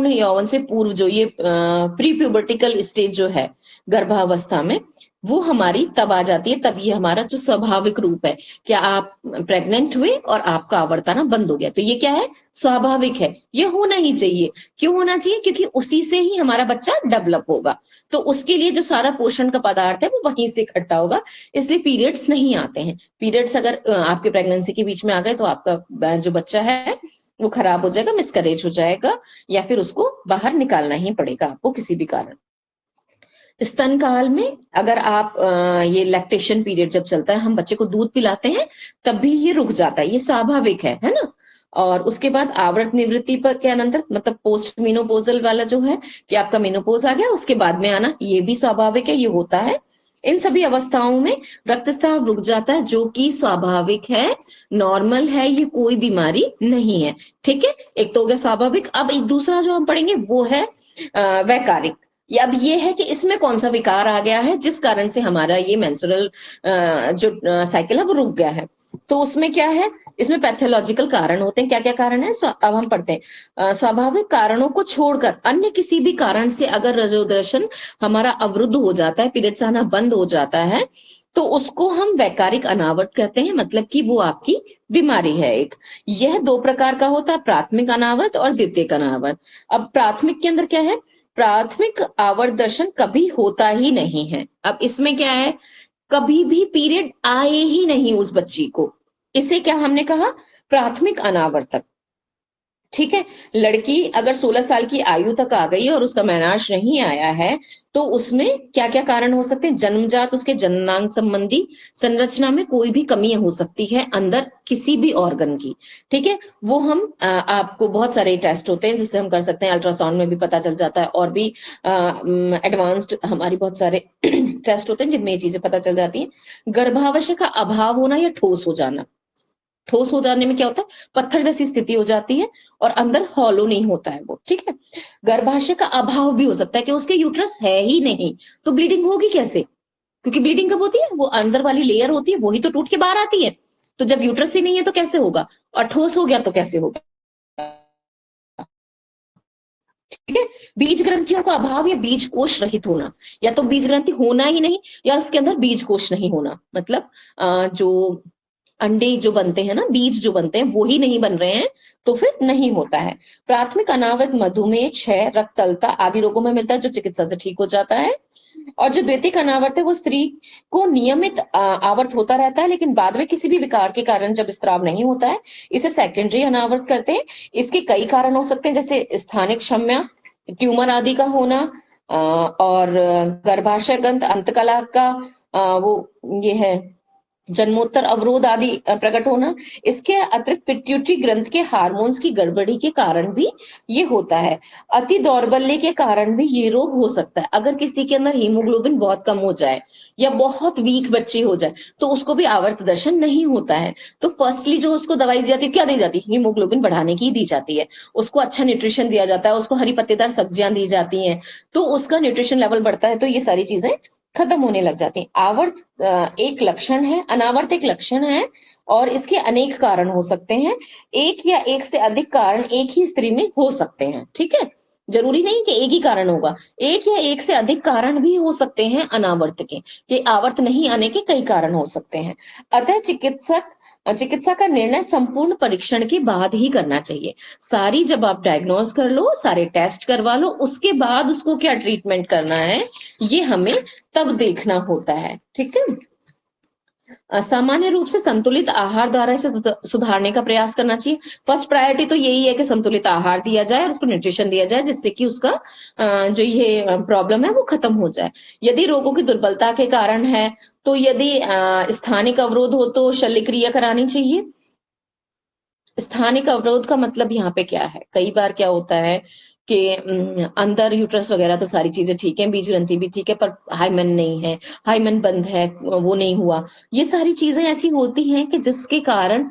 यौवन से पूर्व जो ये प्री प्यूबर्टिकल स्टेज जो है गर्भावस्था में, वो हमारी तब आ जाती है। तब ये हमारा जो स्वाभाविक रूप है, क्या आप प्रेग्नेंट हुए और आपका आवर्त आना बंद हो गया, तो ये क्या है, स्वाभाविक है, ये होना ही चाहिए। क्यों होना चाहिए, क्योंकि उसी से ही हमारा बच्चा डेवलप होगा, तो उसके लिए जो सारा पोषण का पदार्थ है वो वहीं से इकट्ठा होगा, इसलिए पीरियड्स नहीं आते हैं। पीरियड्स अगर आपके प्रेगनेंसी के बीच में आ गए तो आपका जो बच्चा है वो खराब हो जाएगा, मिसकैरेज हो जाएगा, या फिर उसको बाहर निकालना ही पड़ेगा आपको किसी भी कारण। स्तन काल में अगर आप ये लैक्टेशन पीरियड जब चलता है, हम बच्चे को दूध पिलाते हैं, तब भी ये रुक जाता है, ये स्वाभाविक है ना। और उसके बाद आवर्त निवृत्ति पर के अनंतर, मतलब पोस्ट मीनोपोजल वाला जो है कि आपका मीनोपोज आ गया, उसके बाद में आना, ये भी स्वाभाविक है, ये होता है। इन सभी अवस्थाओं में रक्तस्राव रुक जाता है, जो कि स्वाभाविक है, नॉर्मल है, ये कोई बीमारी नहीं है, ठीक है। एक तो हो गया स्वाभाविक। अब एक दूसरा जो हम पढ़ेंगे वो है वैकारिक। या अब ये है कि इसमें कौन सा विकार आ गया है जिस कारण से हमारा ये मेंस्ट्रुअल जो साइकिल है वो रुक गया है। तो उसमें क्या है, इसमें पैथोलॉजिकल कारण होते हैं। क्या क्या कारण है, अब हम पढ़ते हैं। स्वाभाविक कारणों को छोड़कर अन्य किसी भी कारण से अगर रजोदर्शन हमारा अवरुद्ध हो जाता है, पीरियड्स आना बंद हो जाता है, तो उसको हम वैकारिक अनावर्त कहते हैं। मतलब कि वो आपकी बीमारी है एक। यह दो प्रकार का होता है, प्राथमिक अनावर्त और द्वितीयक अनावर्त। अब प्राथमिक के अंदर क्या है, प्राथमिक आवर्त दर्शन कभी होता ही नहीं है। अब इसमें क्या है, कभी भी पीरियड आए ही नहीं उस बच्ची को, इसे क्या हमने कहा, प्राथमिक अनावर्तक। ठीक है। लड़की अगर 16 साल की आयु तक आ गई है और उसका मेनार्श नहीं आया है, तो उसमें क्या क्या कारण हो सकते हैं, जन्मजात उसके जननांग संबंधी संरचना में कोई भी कमी हो सकती है अंदर किसी भी ऑर्गन की। ठीक है। वो हम आपको बहुत सारे टेस्ट होते हैं जिससे हम कर सकते हैं, अल्ट्रासाउंड में भी पता चल जाता है, और भी एडवांस्ड हमारी बहुत सारे टेस्ट होते हैं जिनमें ये चीजें पता चल जाती हैं। गर्भाशय का अभाव होना या ठोस हो जाना। ठोस हो जाने में क्या होता है, पत्थर जैसी स्थिति हो जाती है और अंदर हॉलो नहीं होता है वो। ठीक है। गर्भाशय का अभाव भी हो सकता है कि उसके यूट्रस है ही नहीं, तो ब्लीडिंग होगी कैसे, क्योंकि ब्लीडिंग कब होती है, वो अंदर वाली लेयर होती है वही तो टूट के बाहर आती है। तो जब यूट्रस ही नहीं है तो कैसे होगा, और ठोस हो गया तो कैसे होगा। ठीक है। बीज ग्रंथियों का अभाव या बीज कोश रहित होना, या तो बीज ग्रंथि होना ही नहीं या उसके अंदर बीज कोश नहीं होना, मतलब जो अंडे जो बनते हैं ना, बीज जो बनते हैं वो ही नहीं बन रहे हैं, तो फिर नहीं होता है। प्राथमिक अनावृत मधुमेह, क्षय, रक्तअल्पता आदि रोगों में मिलता है जो चिकित्सा से ठीक हो जाता है। और जो द्वितीयक अनावर्त है वो स्त्री को नियमित आवर्त होता रहता है, लेकिन बाद में किसी भी विकार के कारण जब स्त्राव नहीं होता है, इसे सेकेंडरी अनावर्त करते हैं। इसके कई कारण हो सकते हैं, जैसे स्थानिक क्षम्या, ट्यूमर आदि का होना, और गर्भाशय गंध अंतकला का वो ये है जन्मोत्तर अवरोध आदि प्रकट होना। इसके अतिरिक्त पिट्यूटरी ग्रंथ के हार्मोन्स की गड़बड़ी के कारण भी ये होता है। अति दौर्बल्य के कारण भी ये रोग हो सकता है। अगर किसी के अंदर हीमोग्लोबिन बहुत कम हो जाए या बहुत वीक बच्ची हो जाए तो उसको भी आवर्त दर्शन नहीं होता है। तो फर्स्टली जो उसको दवाई दी जाती है, क्या दी जाती है, हीमोग्लोबिन बढ़ाने की दी जाती है। उसको अच्छा न्यूट्रिशन दिया जाता है, उसको हरी पत्तेदार सब्जियां दी जाती हैं, तो उसका न्यूट्रिशन लेवल बढ़ता है, तो ये सारी चीजें खत्म होने लग जाती हैं। आवर्त एक लक्षण है, अनावर्त एक लक्षण है, और इसके अनेक कारण हो सकते हैं। एक या एक से अधिक कारण एक ही स्त्री में हो सकते हैं। ठीक है। जरूरी नहीं कि एक ही कारण होगा, एक या एक से अधिक कारण भी हो सकते हैं अनावर्त के, कि आवर्त नहीं आने के कई कारण हो सकते हैं। अतः चिकित्सा का निर्णय संपूर्ण परीक्षण के बाद ही करना चाहिए। सारी जब आप डायग्नोज कर लो, सारे टेस्ट करवा लो, उसके बाद उसको क्या ट्रीटमेंट करना है ये हमें तब देखना होता है। ठीक है। सामान्य रूप से संतुलित आहार द्वारा इसे सुधारने का प्रयास करना चाहिए। फर्स्ट प्रायोरिटी तो यही है कि संतुलित आहार दिया जाए और उसको न्यूट्रिशन दिया जाए, जिससे कि उसका जो ये प्रॉब्लम है वो खत्म हो जाए। यदि रोगों की दुर्बलता के कारण है, तो यदि स्थानिक अवरोध हो तो शल्य क्रिया करानी चाहिए। स्थानिक अवरोध का मतलब यहाँ पे क्या है, कई बार क्या होता है कि अंदर यूट्रस वगैरह तो सारी चीजें ठीक है, बीज ग्रंथि भी ठीक है, पर हाइमन नहीं है, हाइमन बंद है, वो नहीं हुआ। ये सारी चीजें ऐसी होती हैं कि जिसके कारण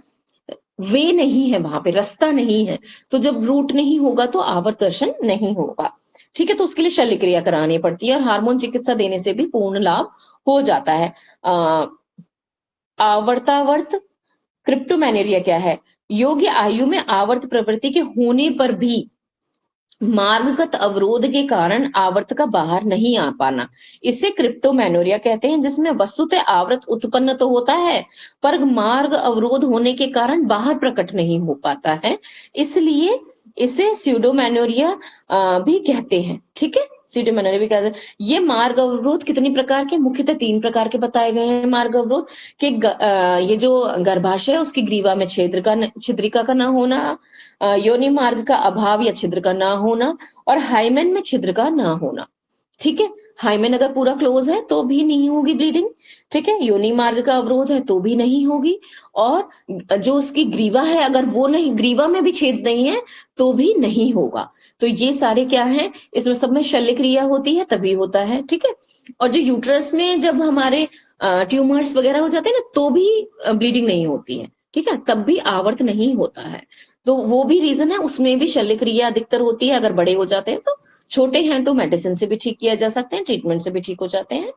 वे नहीं है, वहां पे रास्ता नहीं है। तो जब रूट नहीं होगा तो आवर्त दर्शन नहीं होगा। ठीक है। तो उसके लिए शल्य क्रिया करानी पड़ती है, और हार्मोन चिकित्सा देने से भी पूर्ण लाभ हो जाता है। आवर्तावर्त क्रिप्टोमेनेरिया क्या है, योग्य आयु में आवर्त प्रवृत्ति के होने पर भी मार्गगत अवरोध के कारण आवर्त का बाहर नहीं आ पाना, इसे क्रिप्टोमेनोरिया कहते हैं, जिसमें वस्तुतः आवर्त उत्पन्न तो होता है पर मार्ग अवरोध होने के कारण बाहर प्रकट नहीं हो पाता है, इसलिए इसे स्यूडोमेनोरिया भी कहते हैं। ठीक है। स्यूडोमेनोरिया भी कहते हैं। ये मार्ग अवरोध कितनी प्रकार के, मुख्यतः 3 प्रकार के बताए गए हैं मार्ग अवरोध के। ये जो गर्भाशय है उसकी ग्रीवा में छिद्रिका का न होना, योनि मार्ग का अभाव या छिद्र का ना होना, और हाइमेन में छिद्र का ना होना। ठीक है। हाइमेन अगर पूरा क्लोज है तो भी नहीं होगी ब्लीडिंग। ठीक है। योनि मार्ग का अवरोध है तो भी नहीं होगी, और जो उसकी ग्रीवा है अगर वो नहीं, ग्रीवा में भी छेद नहीं है तो भी नहीं होगा। तो ये सारे क्या है, इसमें सब में शल्य क्रिया होती है तभी होता है। ठीक है। और जो यूट्रस में जब हमारे ट्यूमर्स वगैरह हो जाते हैं ना, तो भी ब्लीडिंग नहीं होती है। ठीक है। तब भी आवर्त नहीं होता है। तो वो भी रीजन है, उसमें भी शल्य क्रिया अधिकतर होती है। अगर बड़े हो जाते हैं तो, छोटे हैं तो मेडिसिन से भी ठीक किया जा सकते हैं, ट्रीटमेंट से भी ठीक हो जाते हैं,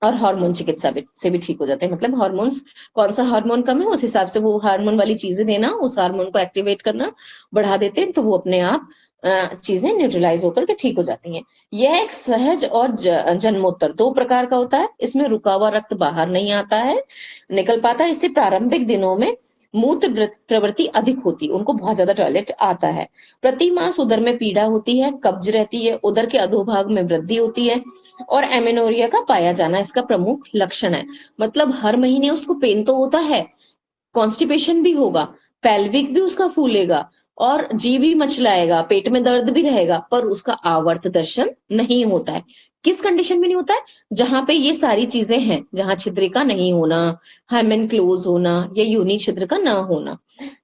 और हार्मोन चिकित्सा से भी ठीक हो जाते हैं। मतलब हार्मोन्स, कौन सा हार्मोन कम है उस हिसाब से वो हार्मोन वाली चीजें देना, उस हार्मोन को एक्टिवेट करना, बढ़ा देते हैं, तो वो अपने आप चीजें न्यूट्रलाइज होकर के ठीक हो जाती हैं। यह एक सहज और जन्मोत्तर दो प्रकार का होता है। इसमें रुका हुआ रक्त बाहर नहीं आता है, निकल पाता है। इससे प्रारंभिक दिनों में मूत्र प्रवृत्ति अधिक होती, उनको बहुत ज्यादा टॉयलेट आता है। प्रति मास उदर में पीड़ा होती है, कब्ज रहती है, उदर के अधोभाग में वृद्धि होती है, और एमेनोरिया का पाया जाना इसका प्रमुख लक्षण है। मतलब हर महीने उसको पेन तो होता है, कॉन्स्टिपेशन भी होगा, पेल्विक भी उसका फूलेगा, और जी भी मचलाएगा, पेट में दर्द भी रहेगा, पर उसका आवर्त दर्शन नहीं होता है। किस कंडीशन में नहीं होता है? जहां पे ये सारी चीजें हैं, जहां छिद्रिका नहीं होना, हाइमेन क्लोज होना, या योनि छिद्र का ना होना,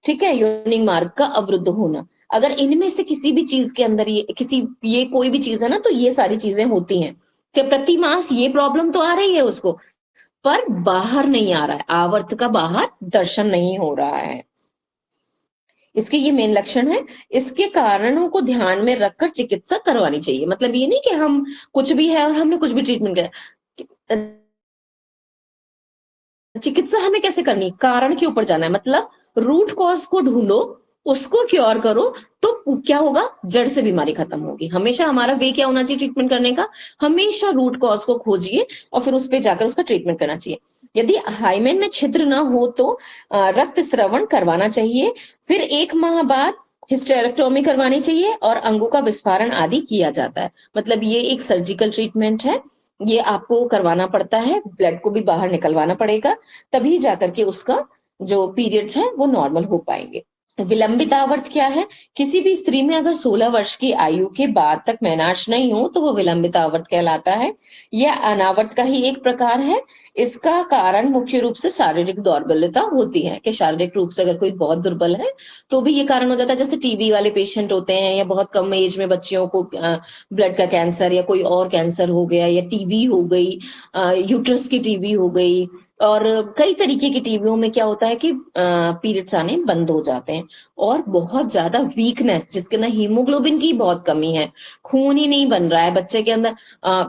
ठीक है, योनिक मार्ग का अवरुद्ध होना। अगर इनमें से किसी भी चीज के अंदर ये कोई भी चीज है ना, तो ये सारी चीजें होती हैं कि प्रति मास ये प्रॉब्लम तो आ रही है उसको, पर बाहर नहीं आ रहा है, आवर्त का बाहर दर्शन नहीं हो रहा है। इसके ये मेन लक्षण है। इसके कारणों को ध्यान में रखकर चिकित्सा करवानी चाहिए। मतलब ये नहीं कि हम कुछ भी है और हमने कुछ भी ट्रीटमेंट किया। चिकित्सा हमें कैसे करनी, कारण के ऊपर जाना है, मतलब रूट कॉज को ढूंढो, उसको क्योर करो, तो क्या होगा, जड़ से बीमारी खत्म होगी। हमेशा हमारा वे क्या होना चाहिए ट्रीटमेंट करने का, हमेशा रूट कॉज को खोजिए और फिर उस पर जाकर उसका ट्रीटमेंट करना चाहिए। यदि हाइमेन में छिद्र ना हो तो रक्त स्रवण करवाना चाहिए। फिर 1 माह बाद हिस्टेरेक्टोमी करवानी चाहिए और अंगों का विस्फारण आदि किया जाता है। मतलब ये एक सर्जिकल ट्रीटमेंट है, ये आपको करवाना पड़ता है, ब्लड को भी बाहर निकलवाना पड़ेगा, तभी जाकर के उसका जो पीरियड्स है वो नॉर्मल हो पाएंगे। विलंबित आवर्त क्या है? किसी भी स्त्री में अगर 16 वर्ष की आयु के बाद तक मेनार्श नहीं हो तो वो विलंबित आवर्त कहलाता है। यह अनावर्त का ही एक प्रकार है। इसका कारण मुख्य रूप से शारीरिक दौर्बल्यता होती है, कि शारीरिक रूप से अगर कोई बहुत दुर्बल है तो भी ये कारण हो जाता है। जैसे टीबी वाले पेशेंट होते हैं, या बहुत कम एज में बच्चियों को ब्लड का कैंसर या कोई और कैंसर हो गया, या टीबी हो गई, यूट्रस की टीबी हो गई, और कई तरीके की टीबियों में क्या होता है कि पीरियड्स आने बंद हो जाते हैं। और बहुत ज्यादा वीकनेस, जिसके अंदर हीमोग्लोबिन की बहुत कमी है, खून ही नहीं बन रहा है बच्चे के अंदर,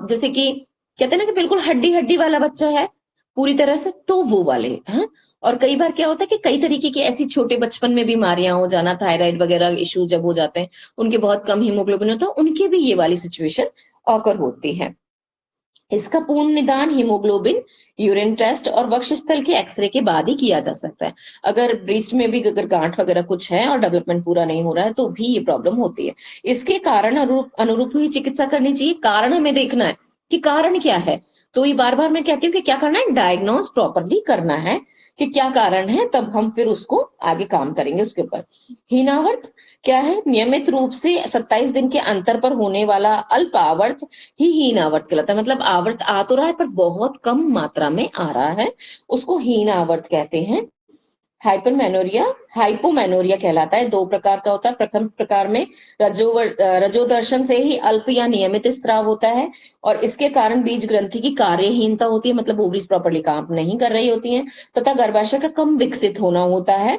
जैसे कि कहते हैं ना कि बिल्कुल हड्डी हड्डी वाला बच्चा है पूरी तरह से, तो वो वाले हैं। और कई बार क्या होता है कि कई तरीके की ऐसी छोटे बचपन में बीमारियां हो जाना, थायराइड वगैरह इश्यू जब हो जाते हैं, उनके बहुत कम हीमोग्लोबिन होता है, उनकी भी ये वाली सिचुएशन ऑकर होती है। इसका पूर्ण निदान हीमोग्लोबिन, यूरिन टेस्ट और वक्षस्थल के एक्सरे के बाद ही किया जा सकता है। अगर ब्रेस्ट में भी अगर गांठ वगैरह कुछ है और डेवलपमेंट पूरा नहीं हो रहा है तो भी ये प्रॉब्लम होती है। इसके कारण अनुरूप ही चिकित्सा करनी चाहिए। कारण हमें देखना है कि कारण क्या है। तो ये बार बार मैं कहती हूँ कि क्या करना है, डायग्नोज प्रॉपरली करना है कि क्या कारण है, तब हम फिर उसको आगे काम करेंगे उसके ऊपर। हीनावर्त क्या है? नियमित रूप से 27 दिन के अंतर पर होने वाला अल्प आवर्त ही हीन आवर्त कहलाता है। मतलब आवर्त आ तो रहा है पर बहुत कम मात्रा में आ रहा है, उसको हीन आवर्त कहते हैं। हाइपरमेनोरिया, हाइपोमेनोरिया कहलाता है। दो प्रकार का होता है। प्रथम प्रकार में रजोदर्शन से ही अल्प या नियमित स्त्राव होता है, और इसके कारण बीज ग्रंथि की कार्यहीनता होती है, मतलब ओवरीज प्रॉपर्ली काम नहीं कर रही होती हैं, तथा गर्भाशय का कम विकसित होना होता है।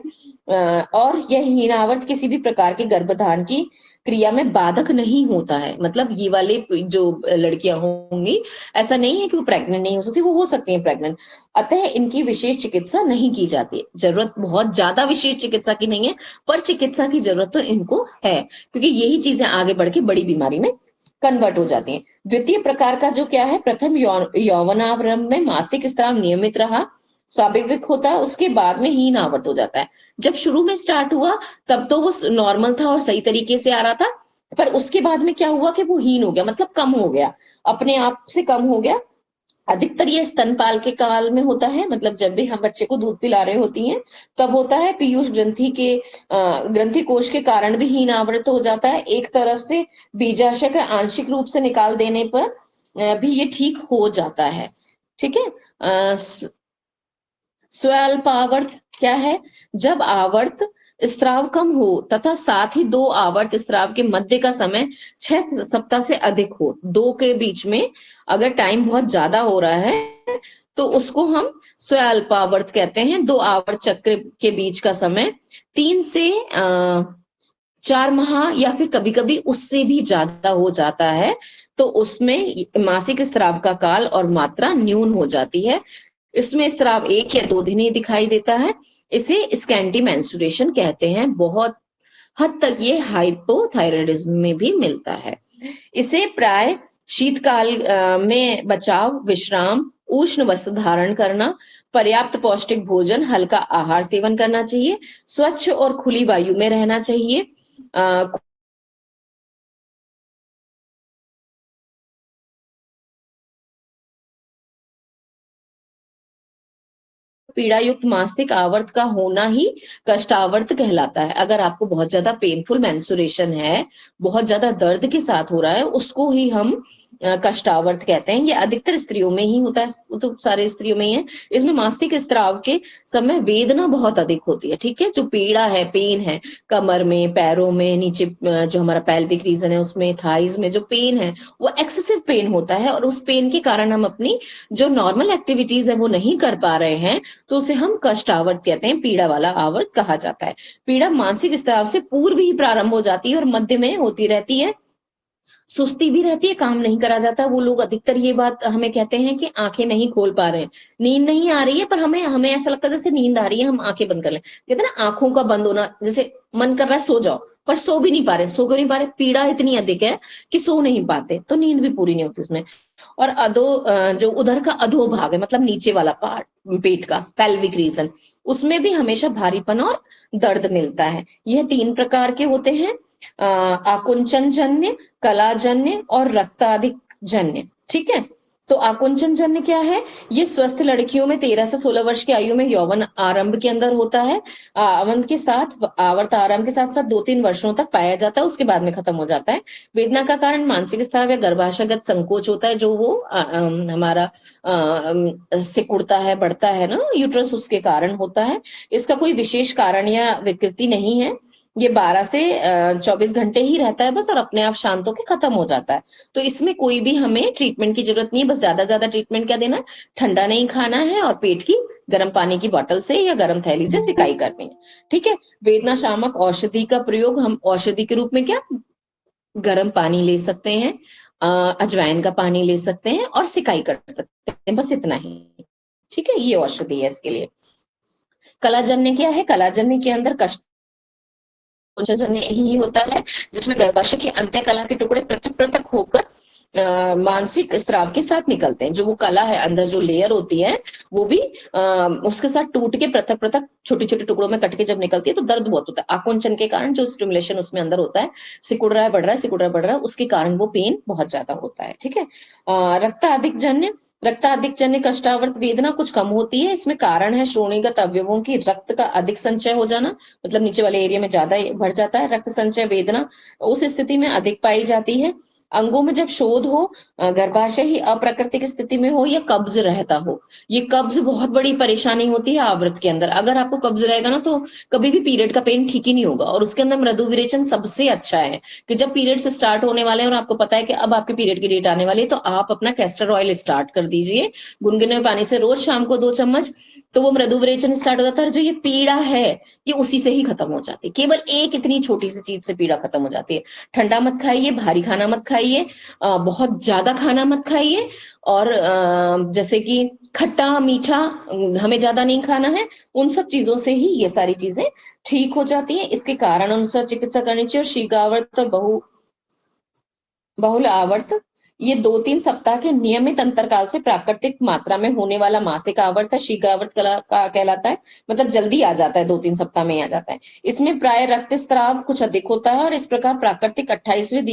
और यह हीनावर्त किसी भी प्रकार के गर्भधारण की क्रिया में बाधक नहीं होता है। मतलब ये वाले जो लड़कियां होंगी, ऐसा नहीं है कि वो प्रेग्नेंट नहीं हो सकती, वो हो सकती हैं प्रेग्नेंट। अतः इनकी विशेष चिकित्सा नहीं की जाती। जरूरत बहुत ज्यादा विशेष चिकित्सा की नहीं है, पर चिकित्सा की जरूरत तो इनको है, क्योंकि यही चीजें आगे बढ़ के बड़ी बीमारी में कन्वर्ट हो जाती हैं। द्वितीय प्रकार का जो क्या है, प्रथम यौवनारंभ में मासिक स्राव नियमित रहा, स्वाभाविक होता है, उसके बाद में हीन आवर्त हो जाता है। जब शुरू में स्टार्ट हुआ तब तो वो नॉर्मल था और सही तरीके से आ रहा था, पर उसके बाद में क्या हुआ कि वो हीन हो गया, मतलब कम हो गया, अपने आप से कम हो गया। अधिकतर ये स्तनपाल के काल में होता है, मतलब जब भी हम बच्चे को दूध पिला रहे होती हैं तब होता है। पीयूष ग्रंथि के ग्रंथि कोश के कारण भी हीन आवृत हो जाता है। एक तरफ से बीजाशय का आंशिक रूप से निकाल देने पर भी ये ठीक हो जाता है। ठीक है। स्वल्प आवर्त क्या है? जब आवर्त स्राव कम हो तथा साथ ही दो आवर्त स्राव के मध्य का समय 6 सप्ताह से अधिक हो। दो के बीच में अगर टाइम बहुत ज्यादा हो रहा है तो उसको हम स्वल्पावर्त कहते हैं। 2 आवर्त चक्र के बीच का समय 3 से 4 माह या फिर कभी कभी उससे भी ज्यादा हो जाता है, तो उसमें मासिक स्राव का काल और मात्रा न्यून हो जाती है। इसमें स्राव 1 या 2 दिन ही दिखाई देता है। इसे स्कैंटी मेंस्ट्रुएशन कहते हैं। बहुत हद तक ये हाइपोथायराइडिज्म में भी मिलता है। इसे प्राय शीतकाल में बचाव, विश्राम, उष्ण वस्त्र धारण करना, पर्याप्त पौष्टिक भोजन, हल्का आहार सेवन करना चाहिए, स्वच्छ और खुली वायु में रहना चाहिए, पीड़ा युक्त मासिक आवर्त का होना ही कष्टावर्त कहलाता है। अगर आपको बहुत ज्यादा पेनफुल मेंस्ट्रुएशन है, बहुत ज्यादा दर्द के साथ हो रहा है, उसको ही हम कष्टावर्त कहते हैं। ये अधिकतर स्त्रियों में ही होता है, तो सारे स्त्रियों में ही है। इसमें मासिक स्त्राव के समय वेदना बहुत अधिक होती है, ठीक है। जो पीड़ा है, पेन है, कमर में, पैरों में, नीचे जो हमारा पेल्विक रीजन है उसमें, थाइज में जो पेन है वो एक्सेसिव पेन होता है, और उस पेन के कारण हम अपनी जो नॉर्मल एक्टिविटीज है वो नहीं कर पा रहे हैं, तो उसे हम कष्ट आवर्त कहते हैं, पीड़ा वाला आवर्त कहा जाता है। पीड़ा मासिक स्राव से पूर्व ही प्रारंभ हो जाती है और मध्य में होती रहती है। सुस्ती भी रहती है, काम नहीं करा जाता। वो लोग अधिकतर ये बात हमें कहते हैं कि आंखें नहीं खोल पा रहे हैं, नींद नहीं आ रही है, पर हमें हमें ऐसा लगता है जैसे नींद आ रही है, हम आंखें बंद कर लें। कहते हैं ना आंखों का बंद होना, जैसे मन कर रहा है सो जाओ, पर सो भी नहीं पा रहे। सो क्यों नहीं पा रहे? पीड़ा इतनी अधिक है कि सो नहीं पाते, तो नींद भी पूरी नहीं होती उसमें। और जो उधर का अधो भाग है, मतलब नीचे वाला पार्ट, पेट का पेल्विक रीजन, उसमें भी हमेशा भारीपन और दर्द मिलता है। यह 3 प्रकार के होते हैं, आकुंचन जन्य, कलाजन्य और रक्ताधिक जन्य, ठीक है। तो आकुंचन जन्य क्या है? ये स्वस्थ लड़कियों में 13 से 16 वर्ष की आयु में यौवन आरंभ के अंदर होता है। आवर्त आरंभ के साथ साथ 2-3 वर्षों तक पाया जाता है, उसके बाद में खत्म हो जाता है। वेदना का कारण मानसिक स्त्राव या गर्भाशयगत संकोच होता है, जो वो हमारा सिकुड़ता है, बढ़ता है ना यूट्रस, उसके कारण होता है। इसका कोई विशेष कारण या विकृति नहीं है। ये 12 से 24 घंटे ही रहता है बस, और अपने आप शांत होकर खत्म हो जाता है। तो इसमें कोई भी हमें ट्रीटमेंट की जरूरत नहीं है। बस ज्यादा ज्यादा ट्रीटमेंट क्या देना है? ठंडा नहीं खाना है, और पेट की गर्म पानी की बोतल से या गर्म थैली से सिकाई करनी है, ठीक है। वेदना शामक औषधि का प्रयोग हम औषधि के रूप में क्या, गर्म पानी ले सकते हैं, अजवाइन का पानी ले सकते हैं, और सिकाई कर सकते हैं, बस इतना ही, ठीक है। ये औषधि है इसके लिए। कलाजन्य क्या है? कलाजन्य के अंदर जन्य ही होता है, जिसमें गर्भाशय की अंत्य कला के टुकड़े पृथक पृथक होकर मानसिक स्त्राव के साथ निकलते हैं। जो वो कला है, अंदर जो लेयर होती है, वो भी उसके साथ टूट के पृथक पृथक छोटे छोटे टुकड़ों में कट के जब निकलती है तो दर्द बहुत होता है। आकुंचन के कारण जो स्टिमुलेशन उसमें अंदर होता है, सिकुड़ रहा है, बढ़ रहा है, सिकुड़ रहा है, बढ़ रहा है, उसके कारण वो पेन बहुत ज्यादा होता है, ठीक है। रक्ताधिक जन्य, रक्ताधिक जन्य कष्टावर्त वेदना कुछ कम होती है। इसमें कारण है श्रोणीगत अवयवों की रक्त का अधिक संचय हो जाना, मतलब नीचे वाले एरिया में ज्यादा बढ़ जाता है रक्त संचय। वेदना उस स्थिति में अधिक पाई जाती है। अंगों में जब शोध हो, गर्भाशय ही अप्राकृतिक स्थिति में हो, या कब्ज रहता हो। ये कब्ज बहुत बड़ी परेशानी होती है आवर्त के अंदर। अगर आपको कब्ज रहेगा ना, तो कभी भी पीरियड का पेन ठीक ही नहीं होगा। और उसके अंदर मृदु विरेचन सबसे अच्छा है, कि जब पीरियड स्टार्ट होने वाले हैं और आपको पता है कि अब आपके पीरियड की डेट आने वाली है, तो आप अपना कैस्टर ऑयल स्टार्ट कर दीजिए गुनगुने पानी से, रोज शाम को 2 चम्मच। तो वो मृदु विरेचन स्टार्ट हो जाता है, और जो ये पीड़ा है ये उसी से ही खत्म हो जाती है। केवल एक इतनी छोटी सी चीज से पीड़ा खत्म हो जाती है। ठंडा मत खाइए, भारी खाना मत खाइए, बहुत ज्यादा खाना मत खाइए, और जैसे कि खट्टा मीठा हमें ज्यादा नहीं खाना है। उन सब चीजों से ही ये सारी चीजें ठीक हो जाती हैं। इसके कारण अनुसार चिकित्सा करनी चाहिए। और शीघ्रावर्त और बहुल आवर्त, ये 2-3 सप्ताह के नियमित अंतरकाल से प्राकृतिक मात्रा में होने वाला मासिक आवर्त है। शीघ्रावर्त का कहलाता है, मतलब जल्दी आ जाता है, 2-3 सप्ताह में आ जाता है। इसमें प्राय रक्त स्त्राव कुछ अधिक होता है, और इस प्रकार प्राकृतिक 28वें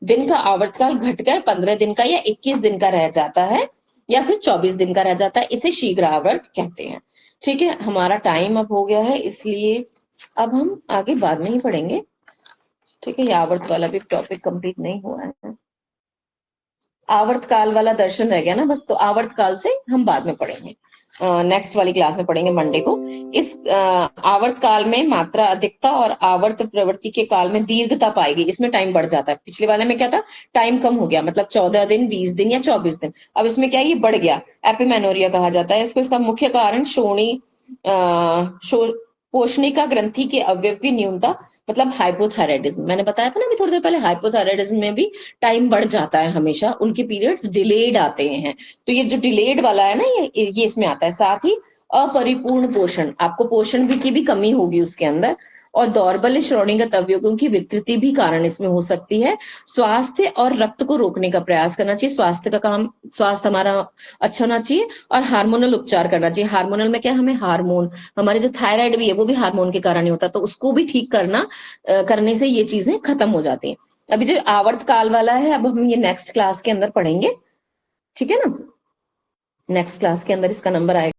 दिन का आवर्तकाल घटकर 15 दिन का या 21 दिन का रह जाता है, या फिर 24 दिन का रह जाता है। इसे शीघ्र आवर्त कहते हैं, ठीक है। हमारा टाइम अब हो गया है, इसलिए अब हम आगे बाद में ही पढ़ेंगे, ठीक है। ये आवर्त वाला भी टॉपिक कंप्लीट नहीं हुआ है। आवर्त काल वाला दर्शन रह गया ना बस, तो आवर्त काल से हम बाद में पढ़ेंगे। नेक्स्ट वाली क्लास में पढ़ेंगे मंडे को। इस आवर्त काल में मात्रा अधिकता और आवर्त प्रवृत्ति के काल में दीर्घता पाएगी, इसमें टाइम बढ़ जाता है। पिछले वाले में क्या था, टाइम कम हो गया, मतलब 14 दिन, 20 दिन या 24 दिन। अब इसमें क्या है, ये बढ़ गया, एपिमेनोरिया कहा जाता है इसको। इसका मुख्य कारण शोणी पोषणिका ग्रंथि के अवयव की न्यूनता, मतलब हाइपोथायराइडिज्म। मैंने बताया था ना अभी थोड़ी देर पहले, हाइपोथायराइडिज्म में भी टाइम बढ़ जाता है, हमेशा उनके पीरियड्स डिलेड आते हैं। तो ये जो डिलेड वाला है ना, ये इसमें आता है। साथ ही अपरिपूर्ण पोषण, आपको पोषण भी की भी कमी होगी उसके अंदर। और दौर्बल्य श्रोणीगत अवयवों की विकृति भी कारण इसमें हो सकती है। स्वास्थ्य और रक्त को रोकने का प्रयास करना चाहिए, स्वास्थ्य का काम, स्वास्थ्य हमारा अच्छा होना चाहिए। और हार्मोनल उपचार करना चाहिए। हार्मोनल में क्या, हमें हार्मोन, हमारे जो थायराइड भी है वो भी हार्मोन के कारण ही होता है, तो उसको भी ठीक करने से ये चीजें खत्म हो जाती हैं। अभी जो आवर्त काल वाला है, अब हम ये नेक्स्ट क्लास के अंदर पढ़ेंगे, ठीक है ना। नेक्स्ट क्लास के अंदर इसका नंबर आएगा।